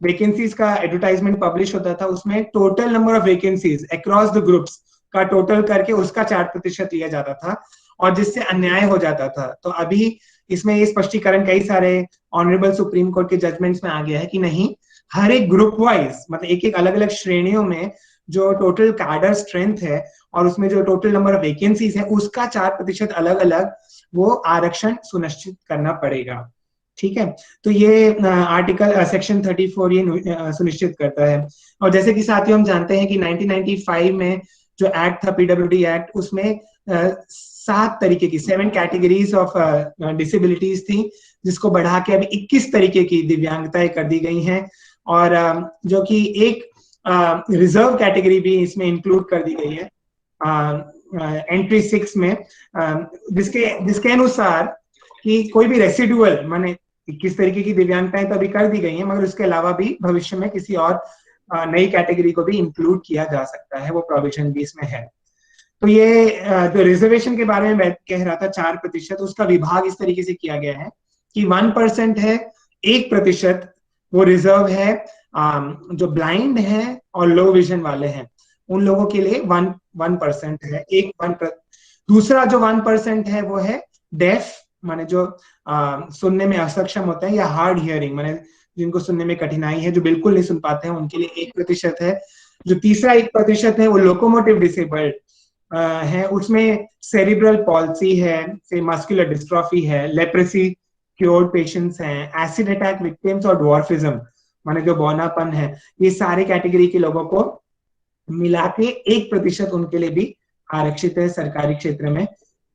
वैकेंसीज का एडवर्टाइजमेंट पब्लिश होता था उसमें total number of vacancies across the groups का टोटल करके उसका 4% लिया जाता था, और जिससे अन्याय हो जाता था। तो अभी इसमें ये स्पष्टीकरण कई सारे ऑनरेबल सुप्रीम कोर्ट के जजमेंट्स में आ गया है कि नहीं, हर एक ग्रुप वाइज, मतलब एक अलग अलग श्रेणियों में जो टोटल कैडर स्ट्रेंथ है और उसमें जो टोटल नंबर ऑफ वैकेंसीज है, उसका 4% अलग अलग वो आरक्षण सुनिश्चित करना पड़ेगा। ठीक है, तो ये आर्टिकल सेक्शन 34 ये सुनिश्चित करता है। और जैसे कि साथियों हम जानते हैं कि 1995 में जो एक्ट था पीडब्ल्यूडी एक्ट, उसमें 7 तरीके की 7 कैटेगरीज ऑफ डिसेबिलिटीज थी, जिसको बढ़ा के अभी 21 तरीके की दिव्यांगताएं कर दी गई हैं, और जो कि एक रिजर्व कैटेगरी भी इसमें इंक्लूड कर दी गई है एंट्री 6 में, जिसके अनुसार कि कोई भी रेसिडुअल, माने 21 तरीके की दिव्यांगताएं तो अभी कर दी गई हैं, मगर उसके अलावा भी भविष्य में किसी और नई कैटेगरी को भी इंक्लूड किया जा सकता है, वो प्रोविजन भी इसमें है। तो ये जो रिजर्वेशन के बारे में मैं कह रहा था 4%, उसका विभाग इस तरीके से किया गया है कि 1% है, 1% वो रिजर्व है जो ब्लाइंड है और लो विजन वाले हैं, उन लोगों के लिए 1% है। दूसरा जो 1% है वो है डेफ, माने जो सुनने में असक्षम होते हैं, या हार्ड हियरिंग, माने जिनको सुनने में कठिनाई है, जो बिल्कुल नहीं सुन पाते हैं, उनके लिए 1% है। जो तीसरा 1% है वो लोकोमोटिव डिसेबल्ड है, उसमें सेरिब्रल पॉल्सी है, मस्कुलर डिस्ट्रॉफी है, लेप्रेसी क्योर्ड पेशेंट्स हैं, एसिड अटैक विक्टिम्स और ड्वार्फिज्म माने जो बौनापन है, ये सारे कैटेगरी के लोगों को मिला के 1% उनके लिए भी आरक्षित है सरकारी क्षेत्र में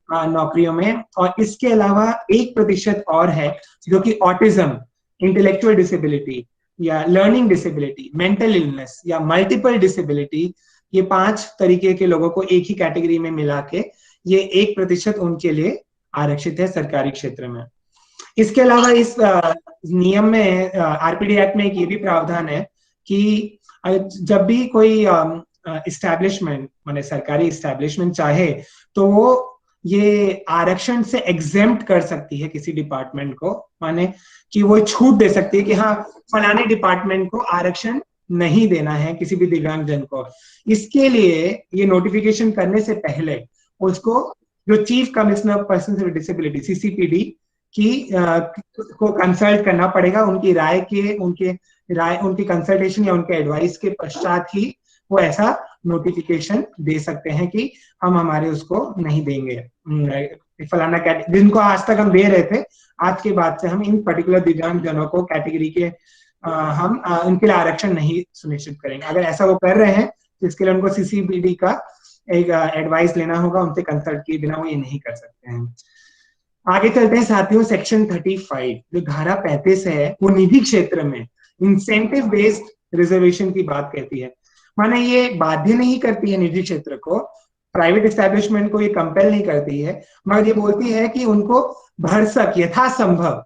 नौकरियों में। और इसके अलावा 1% और है जो कि ऑटिज्म, इंटेलेक्चुअल डिसेबिलिटी या लर्निंग डिसेबिलिटी, मेंटल इलनेस या मल्टीपल डिसेबिलिटी, ये 5 तरीके के लोगों को एक ही कैटेगरी में मिला के ये 1% उनके लिए आरक्षित है सरकारी क्षेत्र में। इसके अलावा इस नियम में आरपीडी एक्ट में एक ये भी प्रावधान है कि जब भी कोई इस्टेब्लिशमेंट माने सरकारी इस्टेब्लिशमेंट चाहे तो वो ये आरक्षण से एग्जेम्प्ट कर सकती है किसी डिपार्टमेंट को, माने कि वो छूट दे सकती है कि हाँ फलाने डिपार्टमेंट को आरक्षण नहीं देना है किसी भी दिव्यांगजन को। इसके लिए ये नोटिफिकेशन करने से पहले उसको जो chief commissioner of persons with disability CCPD की को कंसल्ट करना पड़ेगा। उनकी कंसल्टेशन या उनके एडवाइस के पश्चात ही वो ऐसा नोटिफिकेशन दे सकते हैं कि हम हमारे उसको नहीं देंगे फलाना कैटेगरी, जिनको आज तक हम दे रहे थे, आज के बाद से हम इन पर्टिकुलर दिव्यांग जनों को कैटेगरी के हम उनके लिए आरक्षण नहीं सुनिश्चित करेंगे। अगर ऐसा वो कर रहे हैं तो इसके लिए उनको सीसीबीडी का एक एडवाइस लेना होगा, उनसे कंसल्ट किए बिना वो ये नहीं कर सकते हैं। आगे चलते हैं साथियों, सेक्शन 35 जो धारा 35 है वो निजी क्षेत्र में इंसेंटिव बेस्ड रिजर्वेशन की बात कहती है। माने ये बाध्य नहीं करती है निजी क्षेत्र को, प्राइवेट एस्टेब्लिशमेंट को ये कंपेल नहीं करती है, मगर ये बोलती है कि उनको भरसक यथासंभव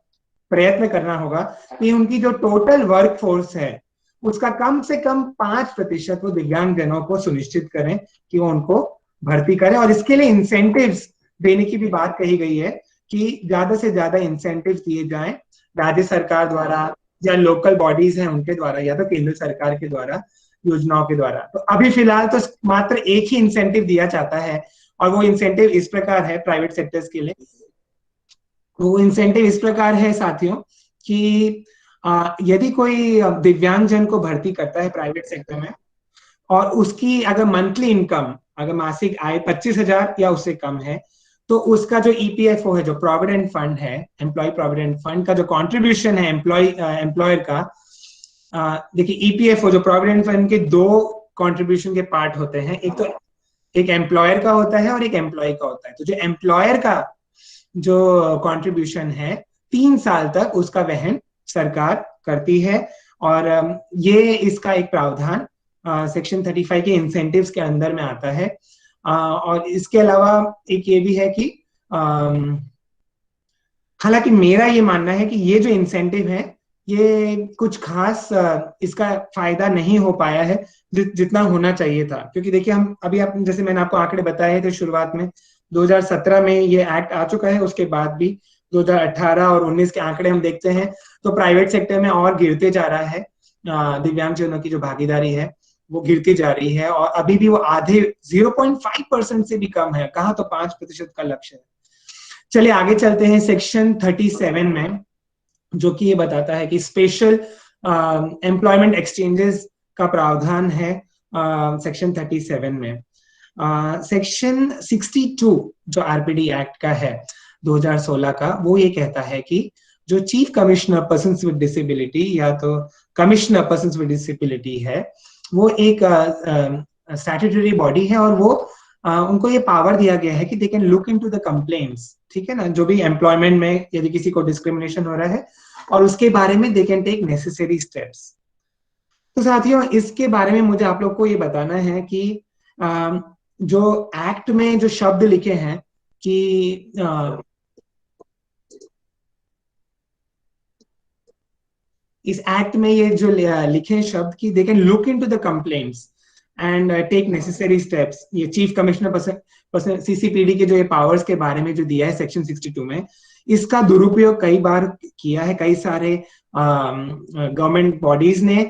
प्रयत्न करना होगा कि उनकी जो टोटल वर्क फोर्स है उसका कम से कम 5% वो दिव्यांगजनों को सुनिश्चित करें कि वो उनको भर्ती करें। और इसके लिए इंसेंटिव्स देने की भी बात कही गई है कि ज्यादा से ज्यादा इंसेंटिव दिए जाएं राज्य सरकार द्वारा या लोकल बॉडीज हैं उनके द्वारा या तो केंद्र सरकार के द्वारा, योजनाओं के द्वारा। तो अभी फिलहाल तो मात्र एक ही इंसेंटिव दिया जाता है और वो इंसेंटिव इस प्रकार है प्राइवेट सेक्टर्स के लिए, वो इंसेंटिव इस प्रकार है साथियों कि यदि कोई दिव्यांगजन को भर्ती करता है प्राइवेट सेक्टर में और उसकी अगर मंथली इनकम, अगर मासिक आय 25,000 या उससे कम है, तो उसका जो ईपीएफओ है, जो प्रोविडेंट फंड है, एम्प्लॉय प्रोविडेंट फंड का जो कंट्रीब्यूशन है एम्प्लॉयर का, देखिए ईपीएफओ जो प्रोविडेंट फंड के 2 कंट्रीब्यूशन के पार्ट होते हैं, एक एम्प्लॉयर का होता है और एक एम्प्लॉय का होता है। तो जो एम्प्लॉयर का जो कंट्रीब्यूशन है 3 साल तक उसका वहन सरकार करती है और ये इसका एक प्रावधान सेक्शन 35 के इंसेंटिव्स के अंदर में आता है। और इसके अलावा एक ये भी है कि हालांकि मेरा ये मानना है कि ये जो इंसेंटिव है ये कुछ खास इसका फायदा नहीं हो पाया है जितना होना चाहिए था, क्योंकि देखिए हम अभी जैसे मैंने आपको आंकड़े बताए थे शुरुआत में, 2017 में ये एक्ट आ चुका है, उसके बाद भी 2018 और 19 के आंकड़े हम देखते हैं तो प्राइवेट सेक्टर में और गिरते जा रहा है, दिव्यांगजनों की जो भागीदारी है वो गिरती जा रही है और अभी भी वो आधे 0.5% से भी कम है, कहाँ तो 5% का लक्ष्य है। चलिए आगे चलते हैं सेक्शन 37 में, जो कि ये बताता है कि स्पेशल एम्प्लॉयमेंट एक्सचेंजेस का प्रावधान है सेक्शन 37 में। सेक्शन 62 जो आरपीडी एक्ट का है 2016 का, वो ये कहता है कि जो chief commissioner persons with disability या तो कमिश्नर पर्सन्स विद डिसेबिलिटी है, वो एक स्टैट्यूटरी बॉडी है और वो उनको ये पावर दिया गया है कि they can look into the complaints, ठीक है ना, जो भी एम्प्लॉयमेंट में यदि किसी को डिस्क्रिमिनेशन हो रहा है और उसके बारे में they can take necessary steps. तो साथियों इसके बारे में मुझे आप लोग को ये बताना है कि जो एक्ट में जो शब्द लिखे हैं कि इस एक्ट में ये जो लिखे शब्द कि they can look into the complaints and take necessary steps, ये चीफ कमिश्नर पर्सन सीसीपीडी के जो ये पावर्स के बारे में जो दिया है सेक्शन 62 में, इसका दुरुपयोग कई बार किया है। कई सारे गवर्नमेंट बॉडीज ने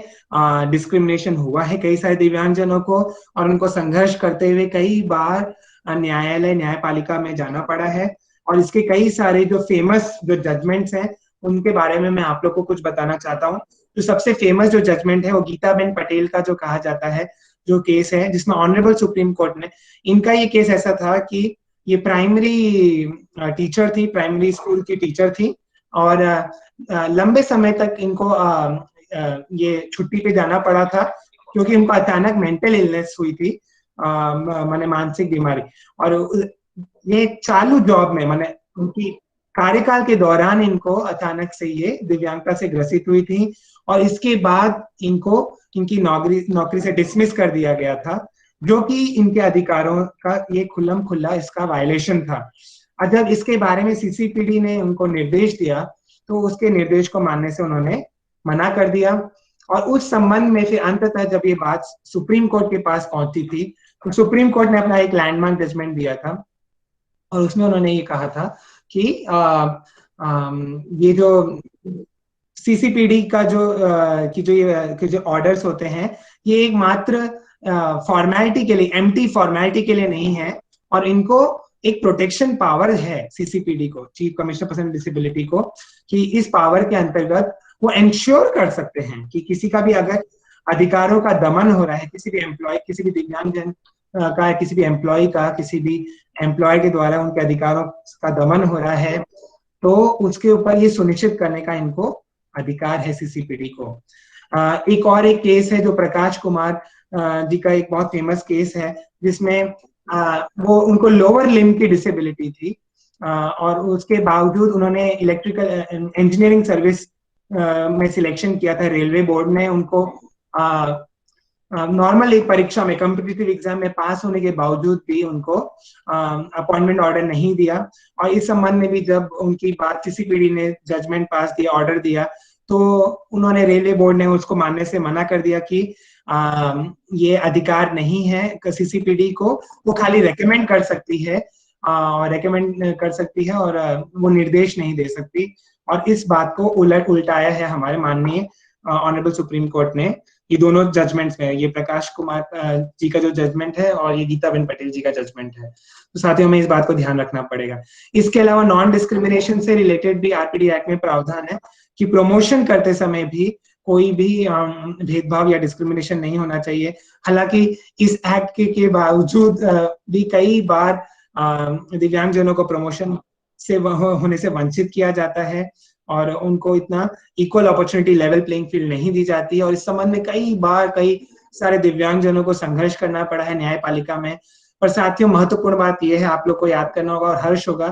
डिस्क्रिमिनेशन हुआ है कई सारे दिव्यांगजनों को, और उनको संघर्ष करते हुए कई बार न्यायालय न्यायपालिका में जाना पड़ा है। और इसके कई सारे जो फेमस जो जजमेंट्स हैं उनके बारे में मैं आप लोग को कुछ बताना चाहता हूँ। जो सबसे फेमस जो जजमेंट है वो गीताबेन पटेल का जो कहा जाता है जो केस है, जिसमें ऑनरेबल सुप्रीम कोर्ट ने, इनका ये केस ऐसा था कि ये प्राइमरी टीचर थी, प्राइमरी स्कूल की टीचर थी, और लंबे समय तक इनको ये छुट्टी पे जाना पड़ा था क्योंकि उनको अचानक मेंटल इलनेस हुई थी, माने मानसिक बीमारी। और ये चालू जॉब में, माने उनकी कार्यकाल के दौरान इनको अचानक से ये दिव्यांगता से ग्रसित हुई थी, और इसके बाद इनको इनकी नौकरी से डिसमिस कर दिया गया था, जो कि इनके अधिकारों का ये खुल्लम खुल्ला इसका वायलेशन था। और जब इसके बारे में सीसीपीडी ने उनको निर्देश दिया तो उसके निर्देश को मानने से उन्होंने मना कर दिया। और उस संबंध में फिर अंततः जब ये बात सुप्रीम कोर्ट के पास पहुंची थी तो सुप्रीम कोर्ट ने अपना एक लैंडमार्क जजमेंट दिया था, और उसमें उन्होंने ये कहा था कि ये जो सीसीपीडी का जो ऑर्डर्स होते हैं ये एक मात्र फॉर्मेलिटी के लिए, एम्प्टी फॉर्मेलिटी के लिए नहीं है, और इनको एक प्रोटेक्शन पावर है सीसीपीडी को, चीफ कमिश्नर पर्सन डिसेबिलिटी को, कि इस पावर के अंतर्गत वो इंश्योर कर सकते हैं कि किसी का भी अगर अधिकारों का दमन हो रहा है, किसी भी एम्प्लॉय, किसी भी दिव्यांगजन का, किसी भी एम्प्लॉय का, किसी भी एम्प्लॉय के द्वारा उनके अधिकारों का दमन हो रहा है, तो उसके ऊपर ये सुनिश्चित करने का इनको अधिकार है सीसीपीडी को। एक और एक केस है जो प्रकाश कुमार जी का एक बहुत फेमस केस है, जिसमें वो उनको लोअर लिम्ब की डिसेबिलिटी थी, और उसके बावजूद उन्होंने इलेक्ट्रिकल इंजीनियरिंग सर्विस में सिलेक्शन किया था। रेलवे बोर्ड ने उनको नॉर्मल एक परीक्षा में, कॉम्पिटिटिव एग्जाम में पास होने के बावजूद भी उनको अपॉइंटमेंट ऑर्डर नहीं दिया। और इस संबंध में भी जब उनकी बात सीसीपीडी ने जजमेंट पास दिया, ऑर्डर दिया, तो उन्होंने, रेलवे बोर्ड ने उसको मानने से मना कर दिया कि ये अधिकार नहीं है सीसीपीडी को, वो खाली रेकमेंड कर सकती है, और वो निर्देश नहीं दे सकती। और इस बात को उल्टाया है हमारे माननीय ऑनरेबल सुप्रीम कोर्ट ने, ये दोनों जजमेंट्स में, ये प्रकाश कुमार जी का जो जजमेंट है और ये गीताबेन पटेल जी का जजमेंट है। तो साथियों में इस बात को ध्यान रखना पड़ेगा। इसके अलावा नॉन डिस्क्रिमिनेशन से रिलेटेड भी आरपीडी एक्ट में प्रावधान है कि प्रमोशन करते समय भी कोई भी भेदभाव या डिस्क्रिमिनेशन नहीं होना चाहिए। हालांकि इस एक्ट के बावजूद भी कई बार दिव्यांगजनों को प्रमोशन से होने से वंचित किया जाता है, और उनको इतना equal opportunity, level playing field नहीं दी जाती है। और इस संबंध में कई बार कई सारे दिव्यांगजनों को संघर्ष करना पड़ा है न्यायपालिका में। और साथियों, महत्वपूर्ण बात यह है, आप लोग को याद करना होगा और हर्ष होगा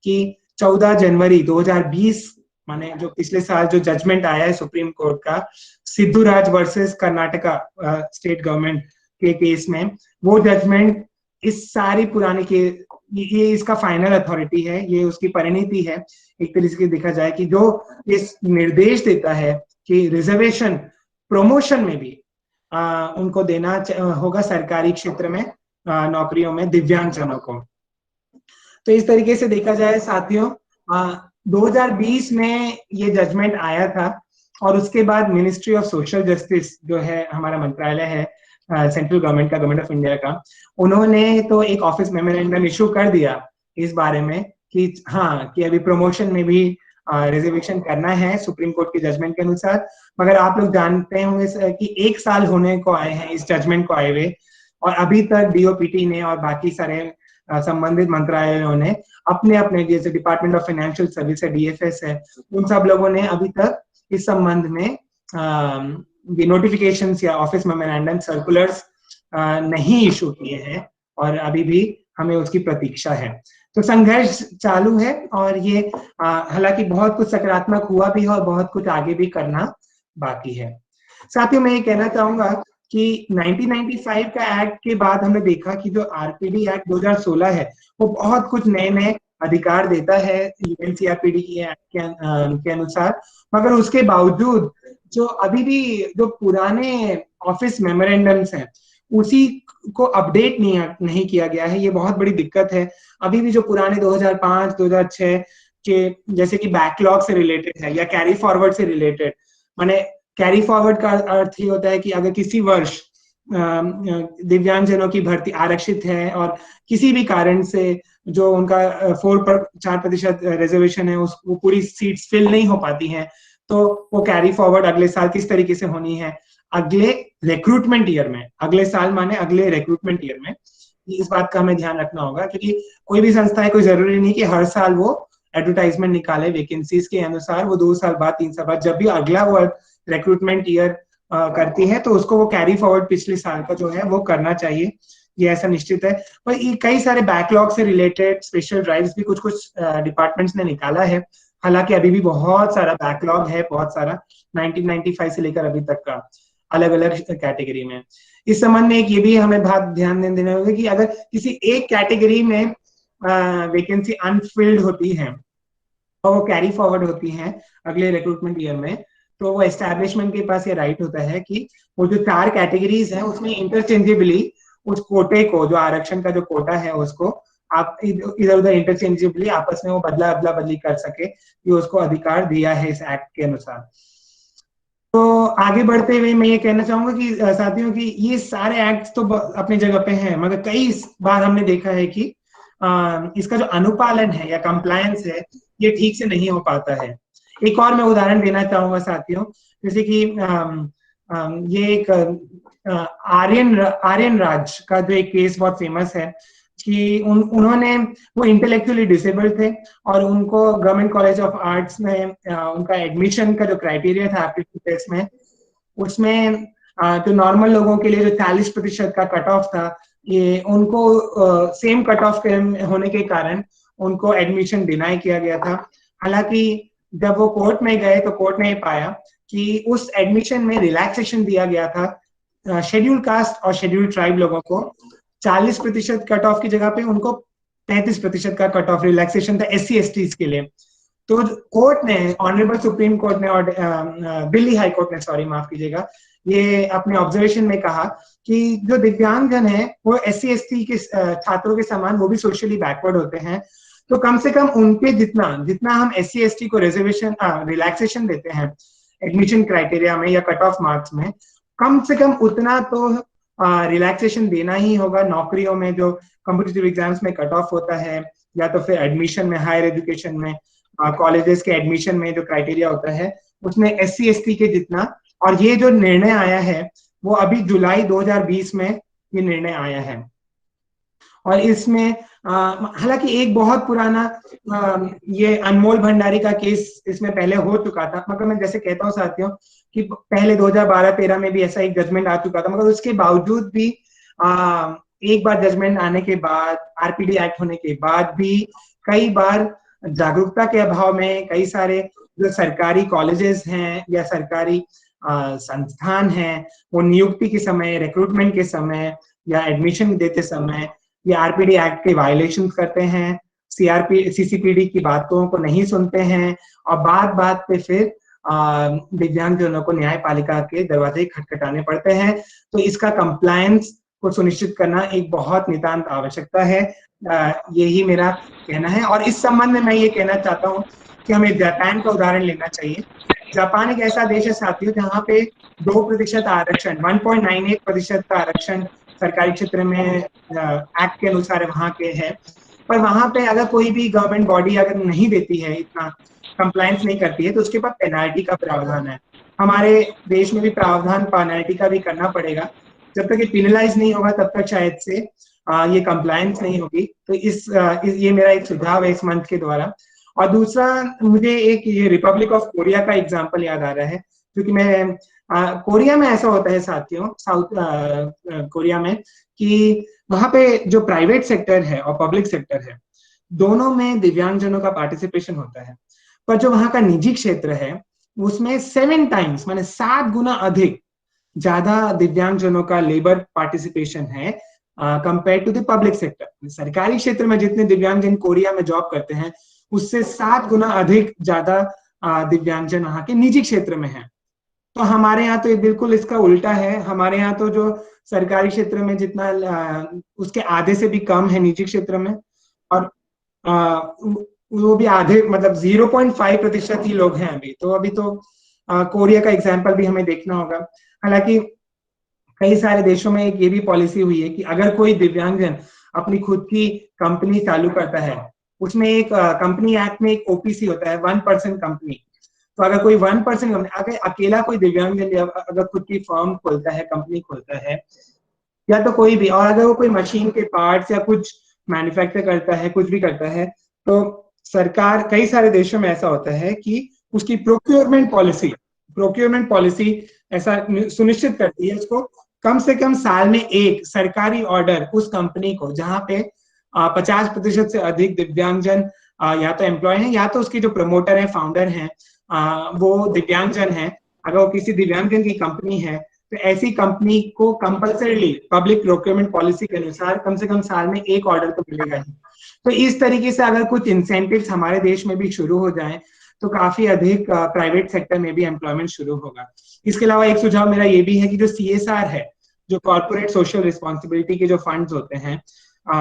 कि 14 जनवरी 2020, माने जो पिछले साल जो जजमेंट आया है सुप्रीम कोर्ट का सिद्धूराज वर्सेस कर्नाटका स्टेट गवर्नमेंट के केस में, वो जजमेंट इस सारी पुरानी के, ये इसका फाइनल अथॉरिटी है, ये उसकी परिणति है एक तरीके से देखा जाए, कि जो इस निर्देश देता है कि रिजर्वेशन प्रमोशन में भी उनको देना होगा सरकारी क्षेत्र में नौकरियों में दिव्यांगजनों को। तो इस तरीके से देखा जाए साथियों, 2020 में ये जजमेंट आया था, और उसके बाद मिनिस्ट्री ऑफ सोशल जस्टिस जो है, हमारा मंत्रालय है सेंट्रल गवर्नमेंट का, गवर्नमेंट ऑफ इंडिया का, उन्होंने तो एक ऑफिस मेमोरेंडम इशू कर दिया इस बारे में कि हाँ, कि अभी प्रमोशन में भी रिजर्वेशन करना है सुप्रीम कोर्ट के जजमेंट के अनुसार। मगर आप लोग जानते होंगे कि 1 साल होने को आए हैं इस जजमेंट को आए हुए, और अभी तक डीओपीटी ने और बाकी सारे संबंधित मंत्रालयों ने अपने अपने, जैसे डिपार्टमेंट ऑफ फाइनेंशियल सर्विस है, डीएफएस है, उन सब लोगों ने अभी तक इस संबंध में ये नोटिफिकेशंस या ऑफिस मेमोरेंडम सर्कुलर्स नहीं इशू किए हैं, और अभी भी हमें उसकी प्रतीक्षा है। तो संघर्ष चालू है, और ये हालांकि बहुत कुछ सकारात्मक हुआ भी है और बहुत कुछ आगे भी करना बाकी है। साथियों, मैं ये कहना चाहूंगा कि 1995 का एक्ट के बाद हमने देखा कि जो आरपीडी एक्ट 2016 है वो बहुत कुछ नए नए अधिकार देता है यूएनसीआरपीडी एक्ट के अनुसार। मगर उसके बावजूद जो अभी भी जो पुराने ऑफिस मेमोरेंडम्स हैं उसी को अपडेट नहीं किया गया है, ये बहुत बड़ी दिक्कत है। अभी भी जो पुराने 2005, 2006 कि जैसे कि बैकलॉग से रिलेटेड है या कैरी फॉरवर्ड से रिलेटेड। माने कैरी फॉरवर्ड का अर्थ ये होता है कि अगर किसी वर्ष दिव्यांगजनों की भर्ती आरक्षित है और किसी भी कारण से जो उनका 4% रिजर्वेशन है वो पूरी सीट्स फिल नहीं हो पाती हैं, तो वो कैरी फॉरवर्ड अगले साल किस तरीके से होनी है, अगले रिक्रूटमेंट ईयर में, अगले साल माने अगले रिक्रूटमेंट ईयर में। इस बात का हमें ध्यान रखना होगा, क्योंकि कोई भी संस्था है, कोई जरूरी नहीं कि हर साल वो एडवर्टाइजमेंट निकाले वैकेंसीज के अनुसार। वो 2 साल बाद 3 साल बाद जब भी अगला वो रिक्रूटमेंट ईयर करती है तो उसको वो कैरी फॉरवर्ड पिछले साल का जो है वो करना चाहिए, ये ऐसा निश्चित है। पर कई सारे बैकलॉग से रिलेटेड स्पेशल ड्राइव्स भी कुछ कुछ डिपार्टमेंट्स ने निकाला है, हालांकि अभी भी बहुत सारा बैकलॉग है, बहुत सारा 1995 से लेकर अभी तक का अलग अलग कैटेगरी में। इस संबंध में एक ये भी हमें बात ध्यान देना होगा कि अगर किसी एक कैटेगरी में वैकेंसी अनफिल्ड होती है और वो कैरी फॉरवर्ड होती है अगले रिक्रूटमेंट ईयर में, तो वो एस्टैब्लिशमेंट के पास ये राइट होता है कि वो जो 4 कैटेगरीज हैं उसमें इंटरचेंजेबली उस कोटे को, जो आरक्षण का जो कोटा है, उसको आप इधर उधर इंटरचेंजेबली आपस में वो अदला बदली कर सके, ये उसको अधिकार दिया है इस एक्ट के अनुसार। तो आगे बढ़ते हुए मैं ये कहना चाहूंगा कि साथियों की ये सारे एक्ट्स तो अपनी जगह पे हैं, मगर कई बार हमने देखा है कि इसका जो अनुपालन है या कंप्लायंस है ये ठीक से नहीं हो पाता है। एक और मैं उदाहरण देना चाहूंगा साथियों, जैसे कि ये एक आर्यन राज का जो एक केस बहुत फेमस है कि उन्होंने, वो इंटेलेक्चुअली डिसेबल्ड थे और उनको गवर्नमेंट कॉलेज ऑफ आर्ट्स में उनका एडमिशन का जो क्राइटेरिया था एप्टीट्यूड टेस्ट में, उसमें जो नॉर्मल लोगों के लिए जो 40% का कट ऑफ था, ये उनको सेम कट ऑफ होने के कारण उनको एडमिशन डिनाई किया गया था। हालांकि जब वो कोर्ट में गए तो कोर्ट ने ये पाया कि उस एडमिशन में रिलैक्सेशन दिया गया था शेड्यूल कास्ट और शेड्यूल ट्राइब लोगों को। 40% कट ऑफ की जगह पे उनको 35% का कट ऑफ रिलैक्सेशन था SC/STs के लिए। तो कोर्ट ने, ऑनरेबल सुप्रीम कोर्ट ने और दिल्ली हाई कोर्ट ने, सॉरी माफ कीजिएगा, ये अपने ऑब्जर्वेशन में कहा कि जो दिव्यांगजन है वो SC/ST के छात्रों के समान वो भी सोशली बैकवर्ड होते हैं, तो कम से कम उनके जितना हम SC/ST को रिजर्वेशन रिलैक्सेशन देते हैं एडमिशन क्राइटेरिया में या कट ऑफ मार्क्स में, कम से कम उतना तो रिलैक्सेशन देना ही होगा नौकरियों में जो कॉम्पिटिटिव एग्जाम्स में कट ऑफ होता है, या तो फिर एडमिशन में, हायर एजुकेशन में, कॉलेजेस के एडमिशन में जो क्राइटेरिया होता है उसमें SC/ST के जितना। और ये जो निर्णय आया है वो अभी जुलाई 2020 में ये निर्णय आया है। और इसमें हालांकि एक बहुत पुराना ये अनमोल भंडारी का केस इसमें पहले हो चुका था, मगर मैं जैसे कहता हूँ साथियों कि पहले 2012-13 में भी ऐसा एक जजमेंट आ चुका था, मगर उसके बावजूद भी एक बार जजमेंट आने के बाद, RPD एक्ट होने के बाद भी कई बार जागरूकता के अभाव में कई सारे जो सरकारी कॉलेजेस हैं या सरकारी संस्थान हैं, वो नियुक्ति के समय, रिक्रूटमेंट के समय या एडमिशन देते समय ये RPD एक्ट के वायलेशन करते हैं, CCPD की बातों को नहीं सुनते हैं और बात पे फिर दिव्यांगजनों को न्यायपालिका के दरवाजे खटखटाने पड़ते हैं। तो इसका कंप्लायंस को सुनिश्चित करना एक बहुत नितांत आवश्यकता है, यही मेरा कहना है। और इस संबंध में मैं ये कहना चाहता हूँ कि हमें जापान का उदाहरण लेना चाहिए। जापान एक ऐसा देश है साथियों जहाँ पे 2% आरक्षण, 1.98% का आरक्षण सरकारी क्षेत्र में एक्ट के अनुसार वहां के है। पर वहां पे अगर कोई भी गवर्नमेंट बॉडी अगर नहीं देती है, इतना कंप्लायंस नहीं करती है, तो उसके बाद पेनाल्टी का प्रावधान है। हमारे देश में भी प्रावधान पेनाल्टी का भी करना पड़ेगा। जब तक ये पिनलाइज नहीं होगा तब तक शायद से ये कंप्लायंस नहीं होगी। तो ये मेरा एक सुझाव है इस मंच के द्वारा। और दूसरा, मुझे एक ये रिपब्लिक ऑफ कोरिया का एग्जाम्पल याद आ रहा है, क्योंकि मैं कोरिया में ऐसा होता है साथियों, साउथ कोरिया में, कि वहां पे जो प्राइवेट सेक्टर है और पब्लिक सेक्टर है दोनों में दिव्यांगजनों का पार्टिसिपेशन होता है। पर जो वहां का निजी क्षेत्र है उसमें 7 टाइम्स माने 7 गुना अधिक ज्यादा दिव्यांगजनों का लेबर पार्टिसिपेशन है compare to the public sector. सरकारी क्षेत्र में जितने दिव्यांगजन कोरिया में जॉब करते हैं उससे 7 गुना अधिक ज्यादा दिव्यांगजन वहां के निजी क्षेत्र में है। तो हमारे यहाँ तो बिल्कुल इसका उल्टा है। हमारे यहाँ तो जो सरकारी क्षेत्र में जितना उसके आधे से भी कम है निजी क्षेत्र में, और वो भी आधे, मतलब 0.5% ही लोग हैं अभी तो। अभी तो कोरिया का एग्जाम्पल भी हमें देखना होगा। हालांकि कई सारे देशों में एक ये भी पॉलिसी हुई है कि अगर कोई दिव्यांगजन अपनी खुद की कंपनी चालू करता है, उसमें एक कंपनी एक्ट में एक ओपीसी होता है, 1% कंपनी। तो अगर कोई 1% कंपनी, अगर अकेला कोई दिव्यांगजन अगर खुद की फर्म खोलता है, कंपनी खोलता है, या तो कोई भी, और अगर वो कोई मशीन के पार्ट्स या कुछ मैन्युफैक्चर करता है, कुछ भी करता है, तो सरकार, कई सारे देशों में ऐसा होता है कि उसकी प्रोक्योरमेंट पॉलिसी ऐसा सुनिश्चित करती है उसको कम से कम साल में एक सरकारी ऑर्डर उस कंपनी को, जहां पे 50% से अधिक दिव्यांगजन या तो एम्प्लॉय है, या तो उसके जो प्रमोटर है, फाउंडर हैं, वो दिव्यांगजन है। अगर वो किसी दिव्यांगजन की कंपनी है, तो ऐसी कंपनी को कंपल्सरीली पब्लिक प्रोक्योरमेंट पॉलिसी के अनुसार कम से कम साल में एक ऑर्डर तो मिलेगा ही। तो इस तरीके से अगर कुछ इंसेंटिव्स हमारे देश में भी शुरू हो जाएं, तो काफी अधिक प्राइवेट सेक्टर में भी एम्प्लॉयमेंट शुरू होगा। इसके अलावा एक सुझाव मेरा ये भी है कि जो CSR है, जो कॉर्पोरेट सोशल रिस्पॉन्सिबिलिटी के जो फंड्स होते हैं,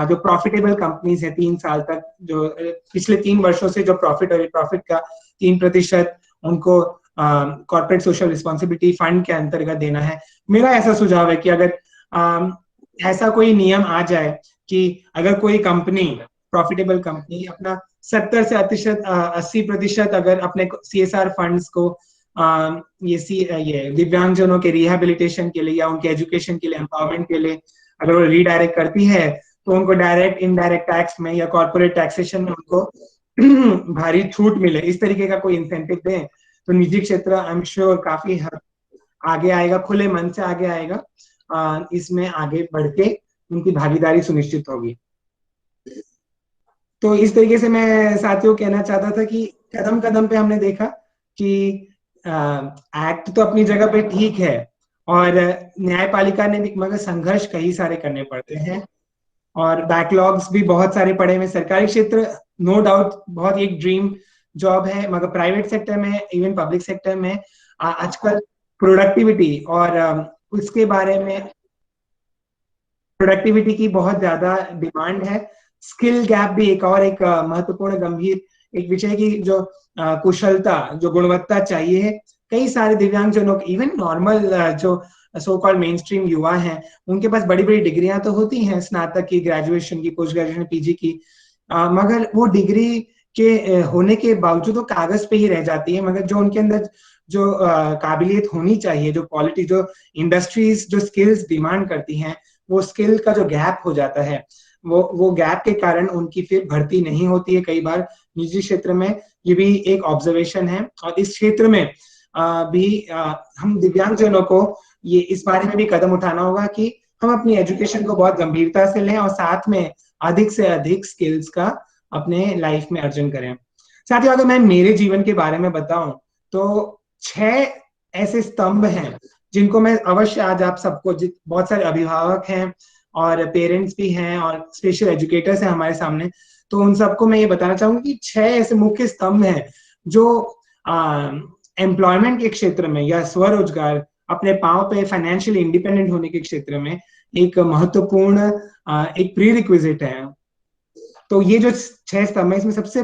जो प्रॉफिटेबल कंपनीज है, 3 साल तक, जो पिछले 3 वर्षों से जो प्रॉफिट का 3% उनको कॉर्पोरेट सोशल रिस्पॉन्सिबिलिटी फंड के अंतर्गत देना है। मेरा ऐसा सुझाव है कि अगर ऐसा कोई नियम आ जाए कि अगर कोई कंपनी, प्रॉफिटेबल कंपनी, अपना 70 से 80% अगर अपने CSR फंड्स को ये दिव्यांगजनों के रिहेबिलिटेशन के लिए या उनके एजुकेशन के लिए, एम्पावरमेंट के लिए अगर वो रीडायरेक्ट करती है, तो उनको डायरेक्ट इनडायरेक्ट टैक्स में या कॉर्पोरेट टैक्सेशन में उनको भारी छूट मिले, इस तरीके का कोई इंसेंटिव दें, तो निजी क्षेत्र आई एम श्योर काफी आगे आएगा, खुले मन से आगे आएगा, इसमें आगे बढ़ के उनकी भागीदारी सुनिश्चित होगी। तो इस तरीके से मैं साथियों कहना चाहता था कि कदम कदम पे हमने देखा कि एक्ट तो अपनी जगह पे ठीक है, और न्यायपालिका ने भी, मगर संघर्ष कई सारे करने पड़ते हैं, और बैकलॉग्स भी बहुत सारे पड़े हुए। सरकारी क्षेत्र नो डाउट बहुत एक ड्रीम जॉब है, मगर प्राइवेट सेक्टर में, इवन पब्लिक सेक्टर में आजकल प्रोडक्टिविटी और उसके बारे में, प्रोडक्टिविटी की बहुत ज्यादा डिमांड है। स्किल गैप भी एक और एक महत्वपूर्ण गंभीर एक विषय की, जो कुशलता, जो गुणवत्ता चाहिए, कई सारे दिव्यांगजनों, इवन नॉर्मल जो सो कॉल्ड मेन स्ट्रीम युवा हैं, उनके पास बड़ी बड़ी डिग्रियां तो होती हैं, स्नातक की, ग्रेजुएशन की, पोस्ट ग्रेजुएशन, पीजी की, मगर वो डिग्री के होने के बावजूद वो कागज पे ही रह जाती है। मगर जो उनके अंदर जो काबिलियत होनी चाहिए, जो क्वालिटी, जो इंडस्ट्रीज जो स्किल्स डिमांड करती हैं, वो स्किल का जो गैप हो जाता है, वो गैप के कारण उनकी फिर भर्ती नहीं होती है कई बार निजी क्षेत्र में। ये भी एक ऑब्जर्वेशन है, और इस क्षेत्र में भी हम दिव्यांगजनों को ये इस बारे में भी कदम उठाना होगा कि हम अपनी एजुकेशन को बहुत गंभीरता से लें, और साथ में अधिक से अधिक स्किल्स का अपने लाइफ में अर्जन करें। साथियों, अगर मैं मेरे जीवन के बारे में बताऊं, तो 6 ऐसे स्तंभ हैं जिनको मैं अवश्य आज आप सबको, बहुत सारे अभिभावक हैं और पेरेंट्स भी हैं और स्पेशल एजुकेटर्स हैं हमारे सामने, तो उन सबको मैं ये बताना चाहूंगा कि 6 ऐसे मुख्य स्तंभ हैं जो एम्प्लॉयमेंट के क्षेत्र में या स्वरोजगार, अपने पांव पे फाइनेंशियली इंडिपेंडेंट होने के क्षेत्र में एक महत्वपूर्ण एक प्री रिक्विजिट है। तो ये जो 6 स्तंभ है, इसमें सबसे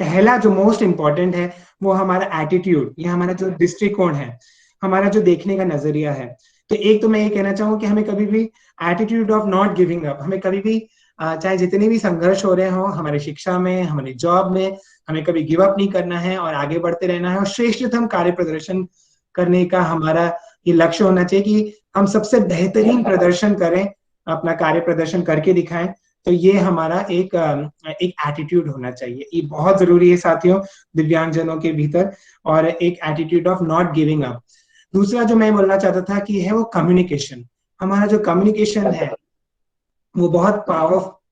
पहला जो मोस्ट इंपॉर्टेंट है वो हमारा एटीट्यूड, ये हमारा जो दृष्टिकोण है, हमारा जो देखने का नजरिया है। तो एक तो मैं ये कहना चाहूंगा कि हमें कभी भी attitude of not giving up, हमें कभी भी चाहे जितने भी संघर्ष हो रहे हो हमारी शिक्षा में, हमारी जॉब में, हमें कभी गिव अप नहीं करना है और आगे बढ़ते रहना है, और श्रेष्ठतम कार्य प्रदर्शन करने का हमारा ये लक्ष्य होना चाहिए कि हम सबसे बेहतरीन प्रदर्शन करें, अपना कार्य प्रदर्शन करके दिखाएं। तो ये हमारा एक एटीट्यूड होना चाहिए, ये बहुत जरूरी है साथियों दिव्यांगजनों के भीतर, और एक attitude of not giving up. दूसरा जो मैं बोलना चाहता था कि है वो कम्युनिकेशन। हमारा जो कम्युनिकेशन है वो बहुत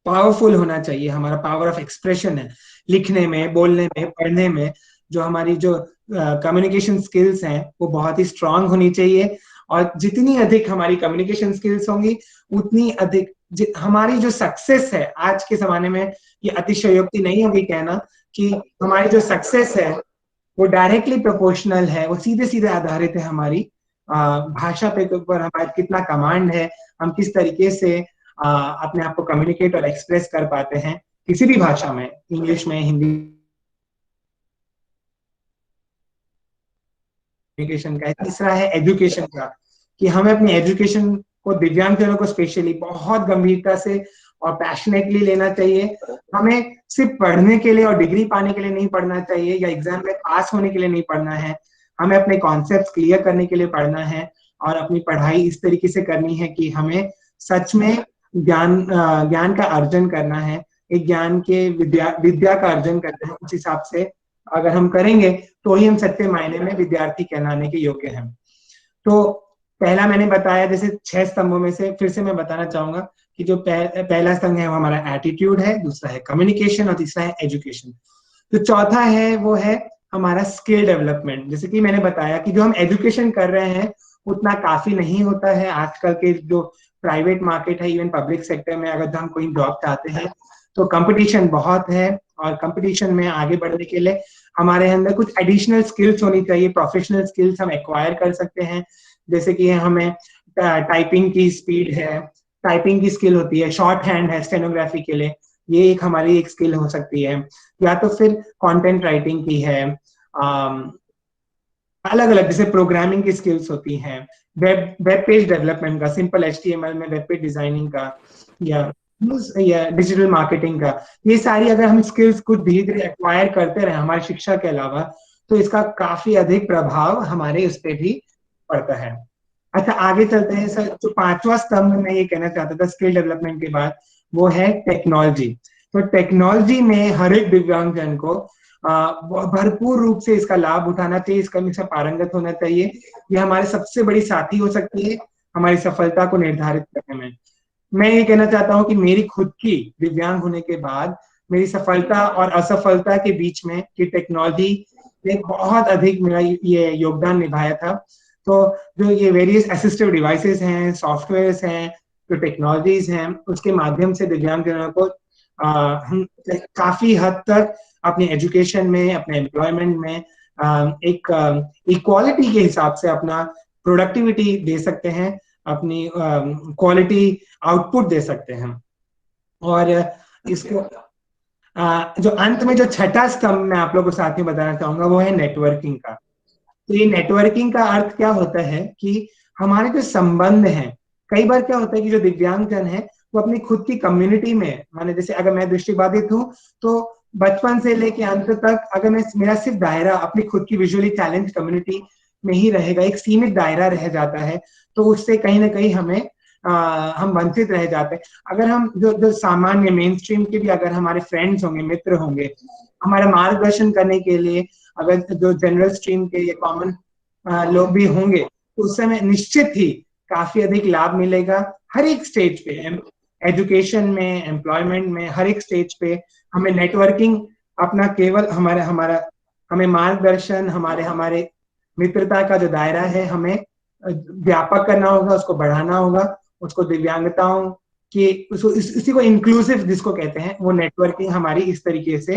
पावरफुल होना चाहिए, हमारा पावर ऑफ एक्सप्रेशन है, लिखने में, बोलने में, पढ़ने में, जो हमारी जो कम्युनिकेशन स्किल्स हैं वो बहुत ही स्ट्रांग होनी चाहिए। और जितनी अधिक हमारी कम्युनिकेशन स्किल्स होंगी, उतनी अधिक हमारी जो सक्सेस है आज के जमाने में, ये अतिशयोक्ति नहीं होगी कहना कि हमारी जो सक्सेस है वो डायरेक्टली प्रोपोर्शनल है, वो सीधे सीधे आधारित है हमारी भाषा पे ऊपर, हमारा कितना कमांड है, हम किस तरीके से अपने आप को कम्युनिकेट और एक्सप्रेस कर पाते हैं किसी भी भाषा में, इंग्लिश में, हिंदी कम्युनिकेशन का है, तीसरा है एजुकेशन का, कि हमें अपनी एजुकेशन को, दिव्यांगजनों को स्पेशली बहुत गंभीरता से और पैशनेटली लेना चाहिए। हमें सिर्फ पढ़ने के लिए और डिग्री पाने के लिए नहीं पढ़ना चाहिए, या एग्जाम में पास होने के लिए नहीं पढ़ना है। हमें अपने कॉन्सेप्ट्स क्लियर करने के लिए पढ़ना है और अपनी पढ़ाई इस तरीके से करनी है कि हमें सच में ज्ञान का अर्जन करना है, एक ज्ञान के विद्या का अर्जन करना है। उस हिसाब से अगर हम करेंगे तो ही हम सच्चे मायने में विद्यार्थी कहलाने के योग्य हैं। तो पहला मैंने बताया, जैसे 6 स्तंभों में से फिर से मैं बताना चाहूंगा कि जो पहला स्तंभ है वो हमारा एटीट्यूड है, दूसरा है कम्युनिकेशन और तीसरा है एजुकेशन। तो चौथा है वो है हमारा स्किल डेवलपमेंट। जैसे कि मैंने बताया कि जो हम एजुकेशन कर रहे हैं उतना काफी नहीं होता है। आजकल के जो प्राइवेट मार्केट है, इवन पब्लिक सेक्टर में अगर हम कोई जॉब चाहते हैं तो कंपटीशन बहुत है, और कंपटीशन में आगे बढ़ने के लिए हमारे अंदर कुछ एडिशनल स्किल्स होनी चाहिए, प्रोफेशनल स्किल्स हम एक्वायर कर सकते हैं। जैसे कि हमें टाइपिंग की स्पीड है, टाइपिंग की स्किल होती है, शॉर्ट हैंड है स्टेनोग्राफी के लिए, ये एक हमारी एक स्किल हो सकती है। या तो फिर कंटेंट राइटिंग की है, अलग अलग जैसे प्रोग्रामिंग की स्किल्स होती हैं, वेब पेज डेवलपमेंट का, सिंपल HTML में वेब पेज डिजाइनिंग का, या डिजिटल मार्केटिंग का। ये सारी अगर हम स्किल्स कुछ धीरे धीरे एक्वायर करते रहे हमारी शिक्षा के अलावा, तो इसका काफी अधिक प्रभाव हमारे उस पर भी पड़ता है। अच्छा, आगे चलते हैं सर। जो 5वां स्तंभ मैं ये कहना चाहता था स्किल डेवलपमेंट के बाद, वो है टेक्नोलॉजी। तो टेक्नोलॉजी में हर एक दिव्यांगजन को भरपूर रूप से इसका लाभ उठाना चाहिए, इसका हमेशा पारंगत होना चाहिए। ये हमारी सबसे बड़ी साथी हो सकती है हमारी सफलता को निर्धारित करने में। मैं ये कहना चाहता हूँ कि मेरी खुद की दिव्यांग होने के बाद मेरी सफलता और असफलता के बीच में कि टेक्नोलॉजी ने बहुत अधिक मेरा ये योगदान निभाया था। तो जो ये वेरियस असिस्टिव डिवाइसेस हैं, सॉफ्टवेयर्स हैं, जो टेक्नोलॉजीज हैं, उसके माध्यम से दिव्यांगजनों को हम काफी हद तक अपनी एजुकेशन में, अपने एम्प्लॉयमेंट में एक इक्वालिटी के हिसाब से अपना प्रोडक्टिविटी दे सकते हैं, अपनी क्वालिटी आउटपुट दे सकते हैं। और इसको जो अंत में जो छठा स्तंभ मैं आप लोगों को साथ में बताना चाहूंगा वो है नेटवर्किंग का। तो ये नेटवर्किंग का अर्थ क्या होता है कि हमारे जो संबंध हैं, कई बार क्या होता है कि जो दिव्यांगजन है वो अपनी खुद की कम्युनिटी में, माने जैसे अगर मैं दृष्टिबाधित हूँ तो बचपन से लेके अंत तक अगर मेरा सिर्फ दायरा अपनी खुद की विजुअली चैलेंज कम्युनिटी में ही रहेगा, एक सीमित दायरा रह जाता है, तो उससे कहीं ना कहीं हम वंचित रह जाते हैं। अगर हम जो सामान्य मेन स्ट्रीम के भी अगर हमारे फ्रेंड्स होंगे, मित्र होंगे, हमारा मार्गदर्शन करने के लिए अगर जो जनरल स्ट्रीम के या कॉमन लोग भी होंगे, तो उस समय निश्चित ही काफी अधिक लाभ मिलेगा। हर एक स्टेज पे, एजुकेशन में, एम्प्लॉयमेंट में, हर एक स्टेज पे हमें नेटवर्किंग अपना केवल हमें मार्गदर्शन, हमारे मित्रता का जो दायरा है हमें व्यापक करना होगा, उसको बढ़ाना होगा, उसको दिव्यांगताओं की इसी को इंक्लूसिव जिसको कहते हैं, वो नेटवर्किंग हमारी इस तरीके से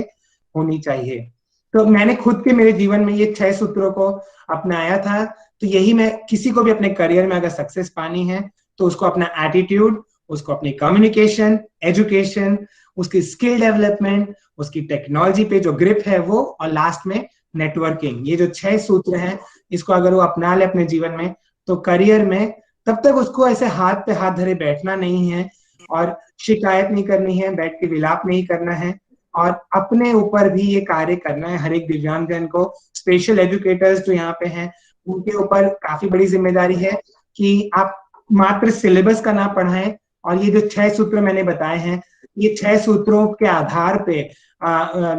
होनी चाहिए। तो मैंने खुद के मेरे जीवन में ये 6 सूत्रों को अपनाया था। तो यही मैं किसी को भी अपने करियर में अगर सक्सेस पानी है तो उसको अपना एटीट्यूड, उसको अपनी कम्युनिकेशन, एजुकेशन, उसकी स्किल डेवलपमेंट, उसकी टेक्नोलॉजी पे जो ग्रिप है वो, और लास्ट में नेटवर्किंग, ये जो 6 सूत्र हैं, इसको अगर वो अपना ले अपने जीवन में तो करियर में तब तक उसको ऐसे हाथ पे हाथ धरे बैठना नहीं है और शिकायत नहीं करनी है, बैठ के विलाप नहीं करना है, और अपने ऊपर भी ये कार्य करना है। हर एक दिव्यांगजन को, स्पेशल एजुकेटर्स जो यहाँ पे हैं, उनके ऊपर काफी बड़ी जिम्मेदारी है कि आप मात्र सिलेबस का ना पढ़ाएं, और ये जो 6 सूत्र मैंने बताए हैं, ये 6 सूत्रों के आधार पे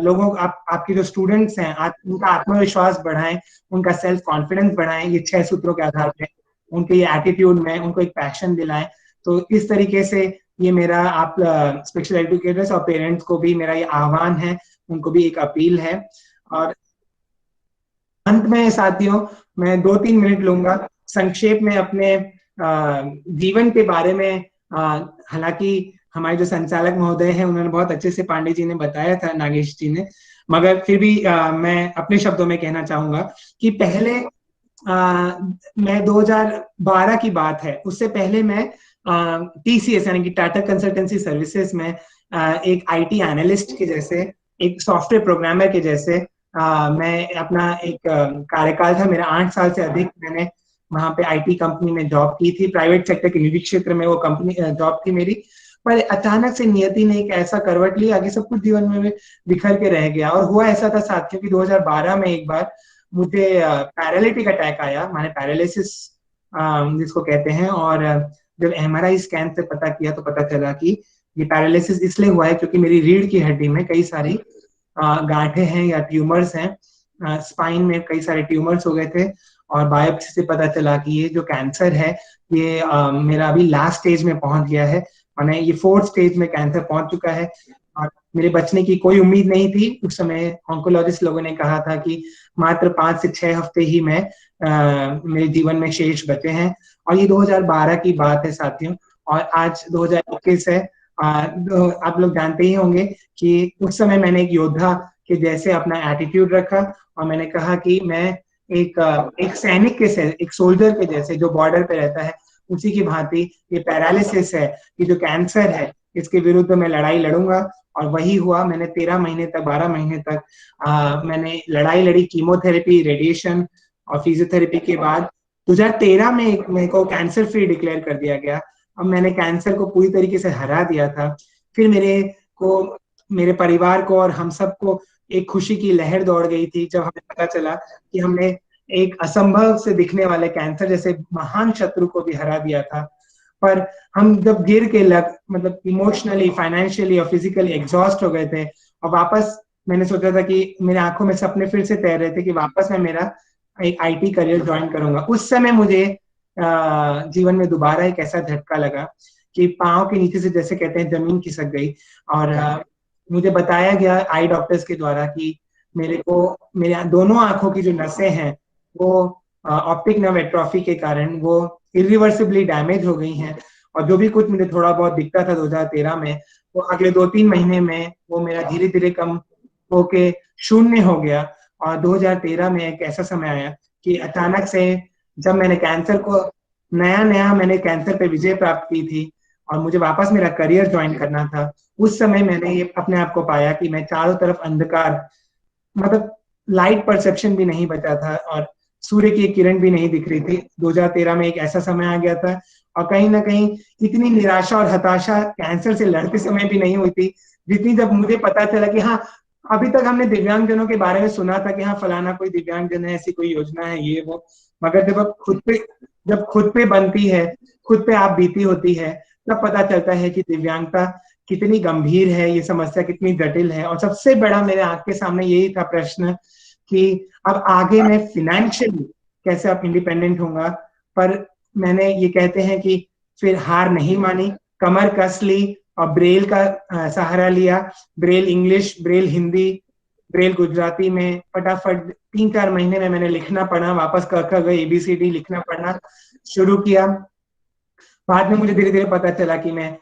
लोगों आपके जो स्टूडेंट्स हैं उनका आत्मविश्वास बढ़ाएं, उनका सेल्फ कॉन्फिडेंस बढ़ाएं। ये 6 सूत्रों के आधार पे उनके ये एटीट्यूड में उनको एक पैशन दिलाएं। तो इस तरीके से ये मेरा आप स्पेशल एजुकेटर्स और पेरेंट्स को भी मेरा ये आह्वान है, उनको भी एक अपील है। और अंत में साथियों मैं 2-3 मिनट लूंगा संक्षेप में अपने जीवन के बारे में। हालांकि हमारे जो संचालक महोदय हैं उन्होंने बहुत अच्छे से, पांडे जी ने बताया था, नागेश जी ने, मगर फिर भी मैं अपने शब्दों में कहना चाहूंगा कि पहले मैं 2012 की बात है, उससे पहले मैं TCS यानी कि टाटा कंसल्टेंसी सर्विसेज में एक IT एनालिस्ट के जैसे, एक सॉफ्टवेयर प्रोग्रामर के जैसे मैं अपना एक कार्यकाल था मेरा 8 साल से अधिक, मैंने वहां पे आईटी कंपनी में जॉब की थी, प्राइवेट सेक्टर के निजी क्षेत्र में वो कंपनी जॉब थी मेरी। पर अचानक से नियति ने एक ऐसा करवट लिया कि सब कुछ जीवन में बिखर के रह गया। और हुआ ऐसा था साथियों कि 2012 में एक बार मुझे पैरालिटिक अटैक आया, माने पैरालिसिस जिसको कहते हैं। और जब एमआरआई स्कैन से पता किया तो पता चला कि ये पैरालिसिस इसलिए हुआ है क्योंकि मेरी रीढ़ की हड्डी में कई सारी गांठें हैं या ट्यूमर्स हैं, स्पाइन में कई सारे ट्यूमर्स हो गए थे। और बायोप्सी से पता चला कि ये जो कैंसर है ये मेरा अभी लास्ट स्टेज में पहुंच गया है, माने ये 4th स्टेज में कैंसर पहुंच चुका है। और मेरे बचने की कोई उम्मीद नहीं थी उस समय। ऑन्कोलॉजिस्ट लोगों ने कहा था कि मात्र 5 से 6 हफ्ते ही मेरे जीवन में शेष बचे हैं। और ये 2012 की बात है साथियों, और आज 2021 है। आप लोग जानते ही होंगे कि उस समय मैंने एक योद्धा के जैसे अपना एटीट्यूड रखा और मैंने कहा कि मैं एक सैनिक के से, एक सोल्जर के जैसे जो बॉर्डर पे रहता है उसी की भांति ये पैरालिसिस है, ये जो कैंसर है, इसके विरुद्ध मैं लड़ाई लड़ूंगा। और वही हुआ। मैंने 13 महीने तक 12 महीने तक मैंने लड़ाई लड़ी, कीमोथेरेपी, रेडिएशन और फिजियोथेरेपी के बाद 2013 में मेरे को कैंसर फ्री डिक्लेयर कर दिया गया। अब मैंने कैंसर को पूरी तरीके से हरा दिया था। फिर मेरे परिवार को और हम सबको एक खुशी की लहर दौड़ गई थी जब हमें पता चला कि हमने एक असंभव से दिखने वाले कैंसर जैसे महान शत्रु को भी हरा दिया था। पर हम जब गिर के मतलब इमोशनली, फाइनेंशियली और फिजिकली एग्जॉस्ट हो गए थे और वापस मैंने सोचा था कि मेरे आंखों में सपने फिर से तैर रहे थे कि वापस मैं मेरा एक आईटी करियर ज्वाइन करूंगा। उस समय मुझे जीवन में दोबारा एक ऐसा झटका लगा कि पांव के नीचे से जैसे कहते हैं जमीन खिसक गई। और मुझे बताया गया आई डॉक्टर्स के द्वारा कि मेरे दोनों आंखों की जो नसें हैं वो ऑप्टिक नर्व एट्रोफी के कारण वो इरिवर्सिबली डैमेज हो गई हैं। और जो भी कुछ मुझे थोड़ा बहुत दिखता था 2013 में, वो अगले 2-3 महीने में वो मेरा धीरे धीरे कम होके शून्य हो गया। और 2013 में एक ऐसा समय आया कि अचानक से जब मैंने कैंसर पे विजय प्राप्त की थी और मुझे वापस मेरा करियर ज्वाइन करना था, उस समय मैंने ये अपने आप को पाया कि मैं चारों तरफ अंधकार, मतलब लाइट परसेप्शन भी नहीं बचा था और सूर्य की एक किरण भी नहीं दिख रही थी। 2013 में एक ऐसा समय आ गया था और कहीं ना कहीं इतनी निराशा और हताशा कैंसर से लड़ते समय भी नहीं हुई थी जितनी जब मुझे पता चला कि हाँ, अभी तक हमने दिव्यांगजनों के बारे में सुना था कि हाँ फलाना कोई दिव्यांगजन है, ऐसी कोई योजना है, ये वो, मगर जब खुद पे बनती है, खुद पे आप बीती होती है, तब पता चलता है कि दिव्यांगता कितनी गंभीर है, ये समस्या कितनी जटिल है। और सबसे बड़ा मेरे आंख के सामने यही था प्रश्न कि अब आगे मैं फिनेंशियली कैसे अब इंडिपेंडेंट होऊंगा। पर मैंने ये कहते हैं कि फिर हार नहीं मानी, कमर कस ली और ब्रेल का सहारा लिया। Braille English, Braille Hindi, Braille Gujarati में फटाफट 3-4 महीने में मैंने लिखना पढ़ा, वापस क ख ग ABCD लिखना पढ़ना शुरू किया। बाद में मुझे धीरे धीरे पता चला कि मैं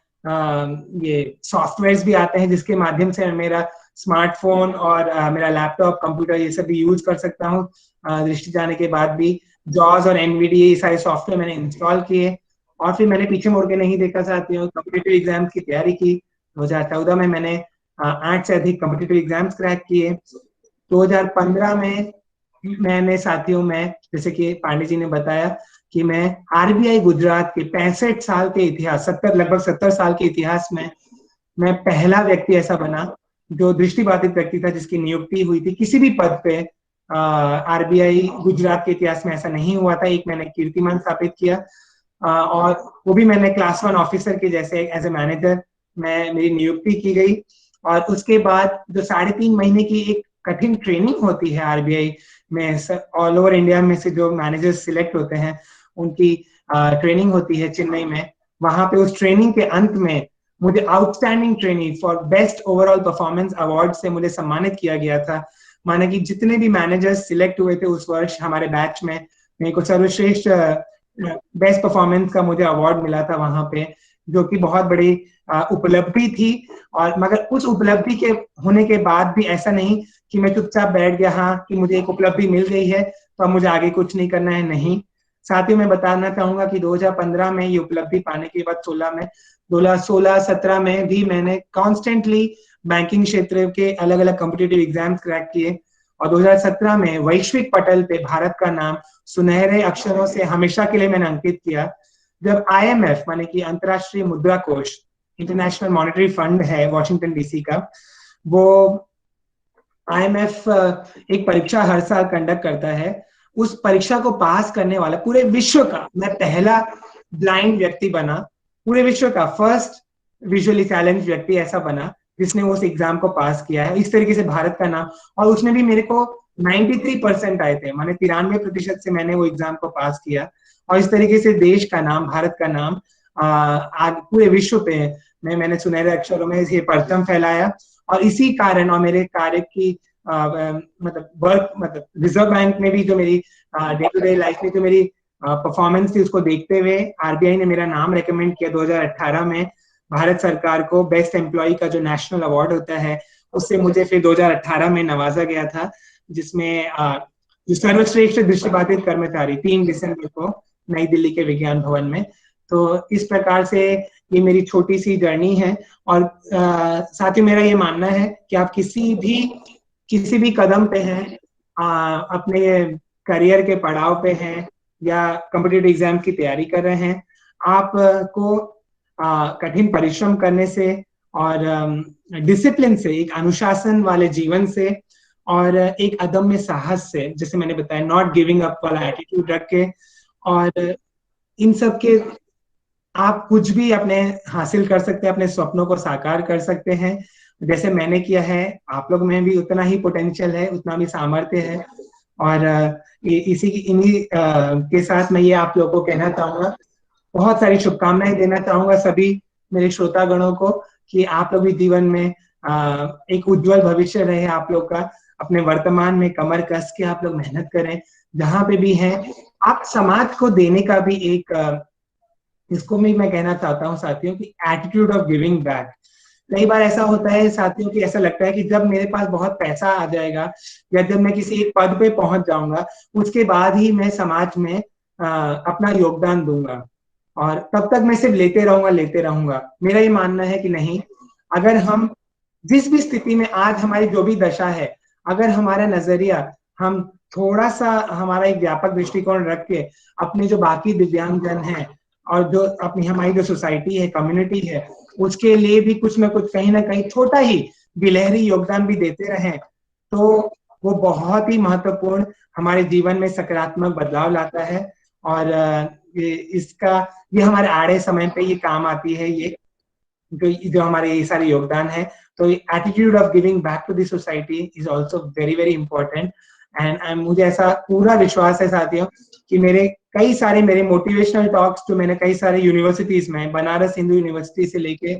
ये सॉफ्टवेयर्स भी आते हैं जिसके माध्यम से मेरा स्मार्टफोन और मेरा लैपटॉप, कंप्यूटर ये सब भी यूज कर सकता हूँ। दृष्टि जाने के बाद भी जॉस और NVIDIA ये सारे सॉफ्टवेयर मैंने इंस्टॉल किए और फिर मैंने पीछे मुड़ के नहीं देखा साथियों, कॉम्पिटिटिव एग्जाम्स की तैयारी की। 2014 में मैंने 8 से अधिक कॉम्पिटिटिव एग्जाम्स क्रैक किए। 2015 में मैंने साथियों में, जैसे कि पांडे जी ने बताया कि मैं RBI गुजरात के 65 साल के इतिहास, लगभग 70 साल के इतिहास में मैं पहला व्यक्ति ऐसा बना जो दृष्टिबाधित व्यक्ति था जिसकी नियुक्ति हुई थी किसी भी पद पे। RBI गुजरात के इतिहास में ऐसा नहीं हुआ था। एक मैंने कीर्तिमान स्थापित किया और वो भी मैंने क्लास 1 ऑफिसर के जैसे एज ए मैनेजर मेरी नियुक्ति की गई। और उसके बाद जो 3.5 महीने की एक कठिन ट्रेनिंग होती है RBI में, ऑल ओवर इंडिया में से जो मैनेजर्स सिलेक्ट होते हैं उनकी ट्रेनिंग होती है चेन्नई में। वहां पे उस ट्रेनिंग के अंत में मुझे outstanding training for best overall performance award से मुझे सम्मानित किया गया था। माना कि जितने भी मैनेजर्स सिलेक्ट हुए थे उस वर्ष हमारे बैच में, मेरे को सर्वश्रेष्ठ बेस्ट परफॉर्मेंस का मुझे अवार्ड मिला था वहां पे, जो कि बहुत बड़ी उपलब्धि थी। और मगर उस उपलब्धि के होने के बाद भी ऐसा नहीं कि मैं चुपचाप बैठ गया, हाँ कि मुझे एक उपलब्धि मिल गई है तो अब मुझे आगे कुछ नहीं करना है, नहीं। साथियों मैं बताना चाहूंगा कि 2015 में ये उपलब्धि पाने के बाद 2016-17 में भी मैंने कॉन्स्टेंटली बैंकिंग क्षेत्र के अलग अलग कॉम्पिटिटिव एग्जाम्स क्रैक किए और 2017 में वैश्विक पटल पे भारत का नाम सुनहरे अक्षरों से हमेशा के लिए मैंने अंकित किया, जब IMF माने कि अंतर्राष्ट्रीय मुद्रा कोष, इंटरनेशनल मॉनेटरी फंड है वॉशिंगटन DC का, वो IMF एक परीक्षा हर साल कंडक्ट करता है। उस परीक्षा को पास करने वाला पूरे विश्व का मैं पहला ब्लाइंड व्यक्ति बना, पूरे विश्व का फर्स्ट विजुअली चैलेंज व्यक्ति ऐसा बना जिसने उस एग्जाम को पास किया है। इस तरीके से भारत का नाम, और उसमें भी मेरे को 93% आए थे, माने 93% से मैंने वो एग्जाम को पास किया। और इस तरीके से देश का नाम, भारत का नाम आज पूरे विश्व पे मैंने सुनहरे अक्षरों में ये परचम फैलाया। और इसी कारण और मेरे कार्य की मतलब रिजर्व बैंक में भी जो मेरी डे टू डे लाइफ में जो मेरी परफॉर्मेंस थी उसको देखते हुए RBI ने मेरा नाम रेकमेंड किया 2018 में भारत सरकार को। बेस्ट एम्प्लॉय का जो नेशनल अवार्ड होता है उससे मुझे फिर 2018 में नवाजा गया था, जिसमें जो सर्वश्रेष्ठ दृष्टिबाधित कर्मचारी 3 दिसंबर को नई दिल्ली के विज्ञान भवन में। तो इस प्रकार से ये मेरी छोटी सी जर्नी है। और साथ ही मेरा ये मानना है कि आप किसी भी कदम पे हैं, अपने करियर के पड़ाव पे हैं या कॉम्पिटिटिव एग्जाम की तैयारी कर रहे हैं, आपको कठिन परिश्रम करने से और डिसिप्लिन से, एक अनुशासन वाले जीवन से और एक अदम्य साहस से, जैसे मैंने बताया नॉट गिविंग अप वाला एटीट्यूड रख के, और इन सब के आप कुछ भी अपने हासिल कर सकते हैं, अपने सपनों को साकार कर सकते हैं जैसे मैंने किया है। आप लोग में भी उतना ही पोटेंशियल है, उतना भी सामर्थ्य है। और इन्हीं के साथ मैं ये आप लोगों को कहना चाहूंगा, बहुत सारी शुभकामनाएं देना चाहूंगा सभी मेरे श्रोतागणों को कि आप लोग भी जीवन में एक उज्जवल भविष्य रहे आप लोग का। अपने वर्तमान में कमर कस के आप लोग मेहनत करें, जहां पे भी हैं आप समाज को देने का भी एक इसको भी मैं कहना चाहता हूँ साथियों की एटीट्यूड ऑफ गिविंग बैक। कई बार ऐसा होता है साथियों कि ऐसा लगता है कि जब मेरे पास बहुत पैसा आ जाएगा या जब मैं किसी एक पद पे पहुंच जाऊंगा उसके बाद ही मैं समाज में अपना योगदान दूंगा और तब तक मैं सिर्फ लेते रहूंगा। मेरा ये मानना है कि नहीं, अगर हम जिस भी स्थिति में आज हमारी जो भी दशा है, अगर हमारा नजरिया हम थोड़ा सा हमारा एक व्यापक दृष्टिकोण रख के अपने जो बाकी दिव्यांगजन हैं और जो अपनी हमारी जो सोसाइटी है, कम्युनिटी है, उसके लिए भी कुछ ना कुछ कहीं ना कहीं छोटा ही गिलहरी योगदान भी देते रहें तो वो बहुत ही महत्वपूर्ण हमारे जीवन में सकारात्मक बदलाव लाता है। और ये हमारे आड़े समय पे ये काम आती है, ये जो हमारे ये सारे योगदान है। तो attitude of giving back to the society is also very very important. And मुझे ऐसा पूरा विश्वास है साथियों कि कई सारे मेरे मोटिवेशनल टॉक्स जो मैंने कई सारे यूनिवर्सिटीज में, बनारस हिंदू यूनिवर्सिटी से लेके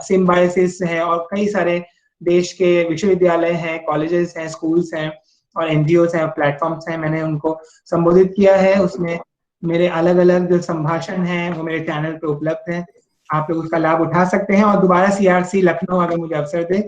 सिम्बायोसिस है और कई सारे देश के विश्वविद्यालय हैं, कॉलेजेस हैं, स्कूल्स हैं और NGOs हैं, प्लेटफॉर्म्स हैं, मैंने उनको संबोधित किया है। उसमें मेरे अलग अलग जो संभाषण हैं वो मेरे चैनल पे उपलब्ध हैं, आप लोग उसका लाभ उठा सकते हैं। और दोबारा CRC लखनऊ अगर मुझे अवसर दे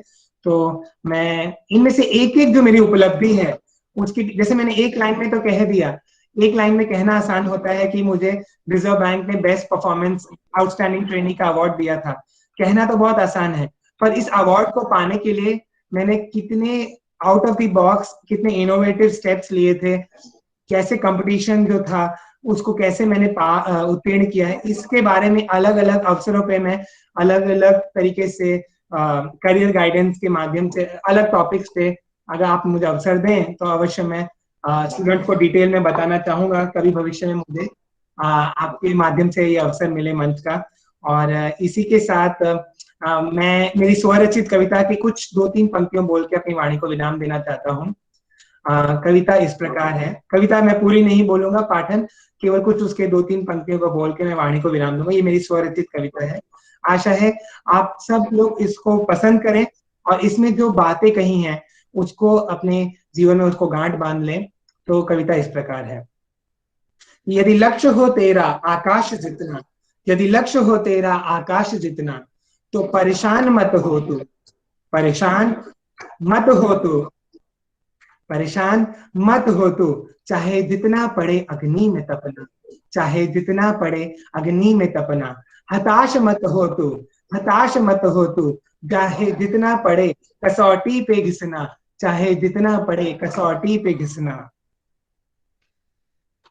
तो मैं इनमें से एक जो मेरी उपलब्धि है उसकी, जैसे मैंने एक लाइन में तो कह दिया, एक लाइन में कहना आसान होता है कि मुझे रिजर्व बैंक ने बेस्ट परफॉर्मेंस आउटस्टैंडिंग ट्रेनी का अवार्ड दिया था, कहना तो बहुत आसान है, पर इस अवार्ड को पाने के लिए मैंने कितने आउट ऑफ द बॉक्स, कितने इनोवेटिव स्टेप्स लिए थे, कैसे कंपटीशन जो था उसको कैसे मैंने उत्तीर्ण किया है, इसके बारे में अलग अलग अवसरों पे मैं अलग अलग तरीके से करियर गाइडेंस के माध्यम से अलग टॉपिक्स पे अगर आप मुझे अवसर दें तो अवश्य मैं स्टूडेंट को डिटेल में बताना चाहूंगा। कभी भविष्य में मुझे आपके माध्यम से ये अवसर मिले मंच का। और इसी के साथ मैं मेरी स्वरचित कविता की कुछ 2-3 पंक्तियों बोल के अपनी वाणी को विराम देना चाहता हूँ। कविता इस प्रकार है, कविता मैं पूरी नहीं बोलूंगा, पाठन केवल कुछ उसके 2-3 पंक्तियों को बोल के मैं वाणी को विराम दूंगा। ये मेरी स्वरचित कविता है, आशा है आप सब लोग इसको पसंद करें और इसमें जो बातें कही हैं उसको अपने जीवन में उसको गांठ बांध लें। तो कविता इस प्रकार है। यदि लक्ष्य हो तेरा आकाश जितना, यदि लक्ष्य हो तेरा आकाश जितना, तो परेशान मत हो तू, परेशान मत हो तू, परेशान मत हो तू, चाहे जितना पड़े अग्नि में तपना, चाहे जितना पड़े अग्नि में तपना, हताश मत हो तू, हताश मत हो तू, चाहे जितना पड़े कसौटी पे घिसना, चाहे जितना पड़े कसौटी पे घिसना।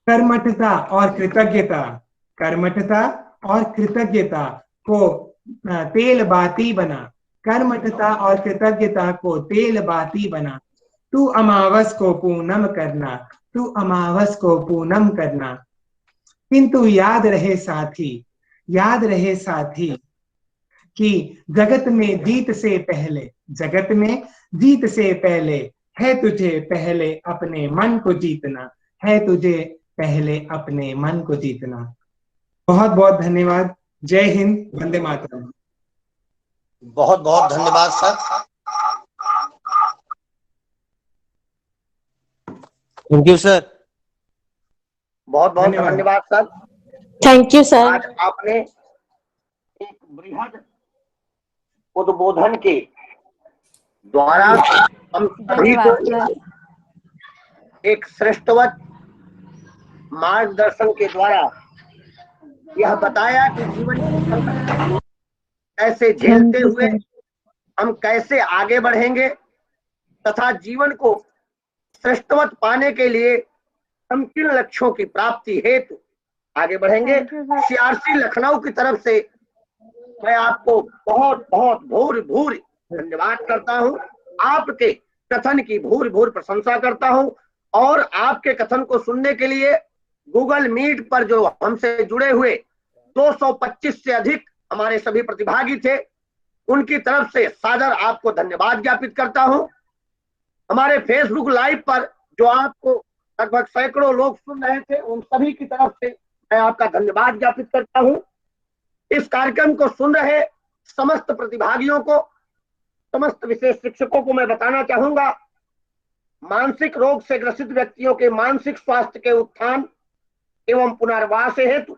कर्मठता और कृतज्ञता, कर्मठता और कृतज्ञता को तेल बाती बना, कर्मठता और कृतज्ञता को तेल बाती बना। तू अमावस को पूनम करना, तू अमावस को पूनम करना। किंतु याद रहे साथी, याद रहे साथी कि जगत में जीत से पहले, जगत में जीत से पहले है तुझे पहले अपने मन को जीतना, है तुझे पहले अपने मन को जीतना। बहुत बहुत धन्यवाद। जय हिंद, वंदे मातरम। बहुत बहुत धन्यवाद सर। Thank you sir. बहुत बहुत धन्यवाद सर। Thank you sir. आज आपने एक बृहद उद्बोधन के द्वारा हम सभी को एक श्रेष्ठवत मार्गदर्शन के द्वारा यह बताया कि जीवन के संकट कैसे झेलते हुए हम कैसे आगे बढ़ेंगे तथा जीवन को श्रेष्ठवत पाने के लिए हम किन लक्ष्यों की प्राप्ति हेतु आगे बढ़ेंगे। सीआरसी लखनऊ की तरफ से मैं आपको बहुत बहुत भूरि भूरि धन्यवाद करता हूं। आपके कथन की भूरि भूरि प्रशंसा करता हूं और आपके कथन को सुनने के लिए गूगल मीट पर जो हमसे जुड़े हुए 225 से अधिक हमारे सभी प्रतिभागी थे, उनकी तरफ से सादर आपको धन्यवाद ज्ञापित करता हूं। हमारे फेसबुक लाइव पर जो आपको लगभग सैकड़ों लोग सुन रहे थे, उन सभी की तरफ से मैं आपका धन्यवाद ज्ञापित करता हूं। इस कार्यक्रम को सुन रहे समस्त प्रतिभागियों को, समस्त विशेष शिक्षकों को मैं बताना चाहूंगा, मानसिक रोग से ग्रसित व्यक्तियों के मानसिक स्वास्थ्य के उत्थान एवं पुनर्वास हेतु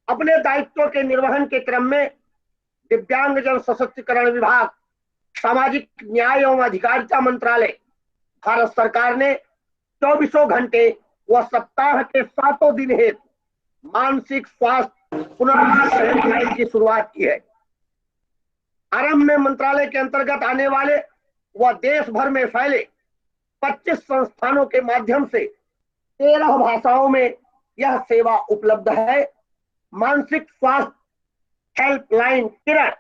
अपने दायित्वों के निर्वहन के क्रम में दिव्यांगजन सशक्तिकरण विभाग, सामाजिक न्याय एवं अधिकारिता मंत्रालय, भारत सरकार ने 24 घंटे व सप्ताह के 7 दिन हेतु मानसिक स्वास्थ्य पुनर्वास हेल्पलाइन की शुरुआत की है। आरंभ में मंत्रालय के अंतर्गत आने वाले व देश भर में फैले 25 संस्थानों के माध्यम से 13 भाषाओं में यह सेवा उपलब्ध है। मानसिक स्वास्थ्य हेल्पलाइन किरण,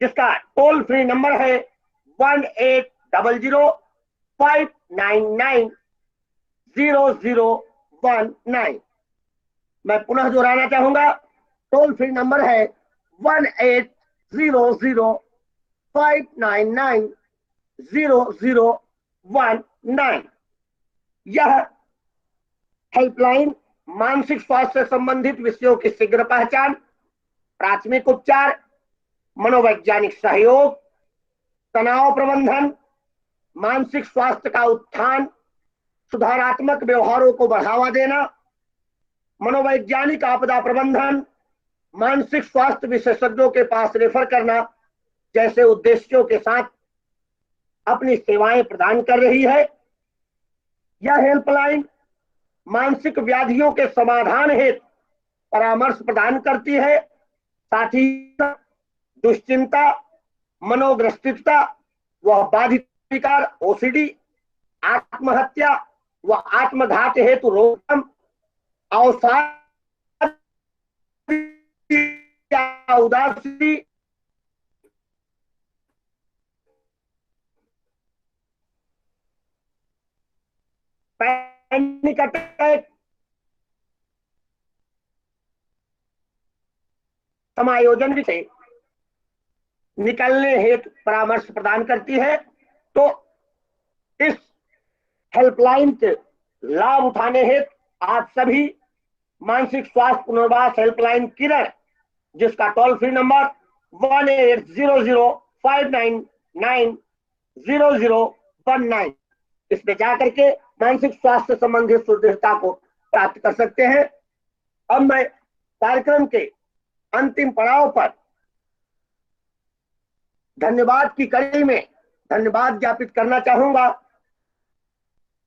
जिसका टोल फ्री नंबर है 1800-599-0019। मैं पुनः दोहराना चाहूंगा, टोल फ्री नंबर है 1800-599-0019। यह हेल्पलाइन मानसिक स्वास्थ्य से संबंधित विषयों की शीघ्र पहचान, प्राथमिक उपचार, मनोवैज्ञानिक सहयोग, तनाव प्रबंधन, मानसिक स्वास्थ्य का उत्थान, सुधारात्मक व्यवहारों को बढ़ावा देना, मनोवैज्ञानिक आपदा प्रबंधन, मानसिक स्वास्थ्य विशेषज्ञों के पास रेफर करना जैसे उद्देश्यों के साथ अपनी सेवाएं प्रदान कर रही है। यह हेल्पलाइन मानसिक व्याधियों के समाधान हेतु परामर्श प्रदान करती है। साथ ही दुश्चिंता, मनोग्रसितता व बाधित विकार, ओसीडी, आत्महत्या व आत्मघात हेतु रोकथाम, अवसाद, उदासी, पैनिक अटैक, समायोजन से निकलने हेतु परामर्श प्रदान करती है। तो इस हेल्पलाइन से लाभ उठाने हेतु आप सभी मानसिक स्वास्थ्य पुनर्वास हेल्पलाइन किरण, जिसका टोल फ्री नंबर 1800-599-0019, इस पे जाकर के मानसिक स्वास्थ्य संबंधित सुदृढ़ता को प्राप्त कर सकते हैं। अब मैं कार्यक्रम के अंतिम पड़ाव पर धन्यवाद की कड़ी में धन्यवाद ज्ञापित करना चाहूंगा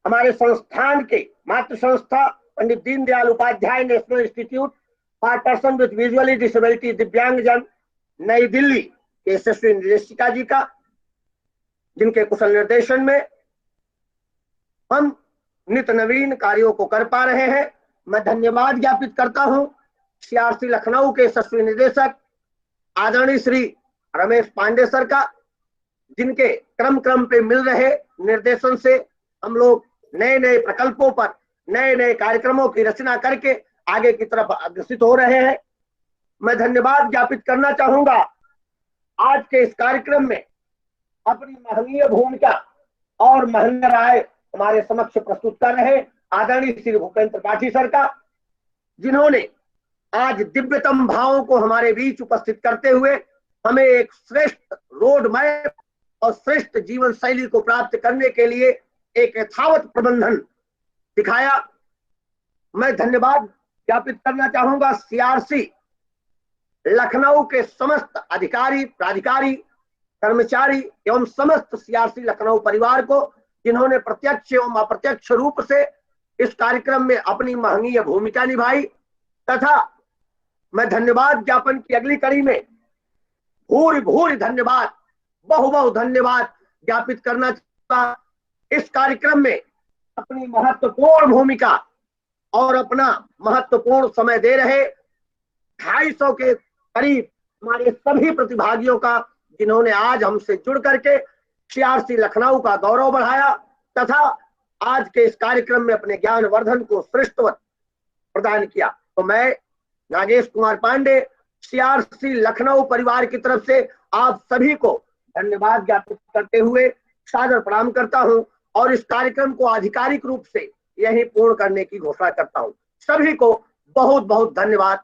हमारे संस्थान के मातृ संस्था Pandit Deendayal Upadhyay national institute for person with visually disability दिव्यांगजन, नई दिल्ली के यशस्वी निदेशिका जी का, जिनके कुशल निर्देशन में हम नित नवीन कार्यों को कर पा रहे हैं। मैं धन्यवाद ज्ञापित करता हूं सीआरसी लखनऊ के यशस्वी निदेशक आदरणीय श्री रमेश पांडे सर का, जिनके क्रम पे मिल रहे निर्देशन से हम लोग नए नए प्रकल्पों पर नए नए कार्यक्रमों की रचना करके आगे की तरफ अग्रसित हो रहे हैं। मैं धन्यवाद ज्ञापित करना चाहूंगा आज के इस कार्यक्रम में अपनी महनीय भूमिका और महनीय राय हमारे समक्ष प्रस्तुत कर रहे आदरणीय श्री भूपेंद्र त्रिपाठी सर का, जिन्होंने आज दिव्यतम भावों को हमारे बीच उपस्थित करते हुए हमें एक श्रेष्ठ रोड मैप और श्रेष्ठ जीवन शैली को प्राप्त करने के लिए एक यथावत प्रबंधन दिखाया। मैं धन्यवाद ज्ञापित करना चाहूंगा सीआरसी लखनऊ के समस्त अधिकारी, प्राधिकारी, कर्मचारी एवं समस्त सीआरसी लखनऊ परिवार को, जिन्होंने प्रत्यक्ष एवं अप्रत्यक्ष रूप से इस कार्यक्रम में अपनी महनीय भूमिका निभाई। तथा मैं धन्यवाद ज्ञापन की अगली कड़ी में भूरि भूरि धन्यवाद, बहु धन्यवाद ज्ञापित करना चाहता इस कार्यक्रम में अपनी महत्वपूर्ण भूमिका और अपना महत्वपूर्ण समय दे रहे 250 के करीब हमारे सभी प्रतिभागियों का, जिन्होंने आज हमसे जुड़ करके सीआरसी लखनऊ का गौरव बढ़ाया तथा आज के इस कार्यक्रम में अपने ज्ञान वर्धन को श्रेष्ठवत प्रदान किया। तो मैं नागेश कुमार पांडे सीआरसी लखनऊ परिवार की तरफ से आप सभी को धन्यवाद ज्ञापित करते हुए सादर प्रणाम करता हूं और इस कार्यक्रम को आधिकारिक रूप से यही पूर्ण करने की घोषणा करता हूं। सभी को बहुत बहुत धन्यवाद।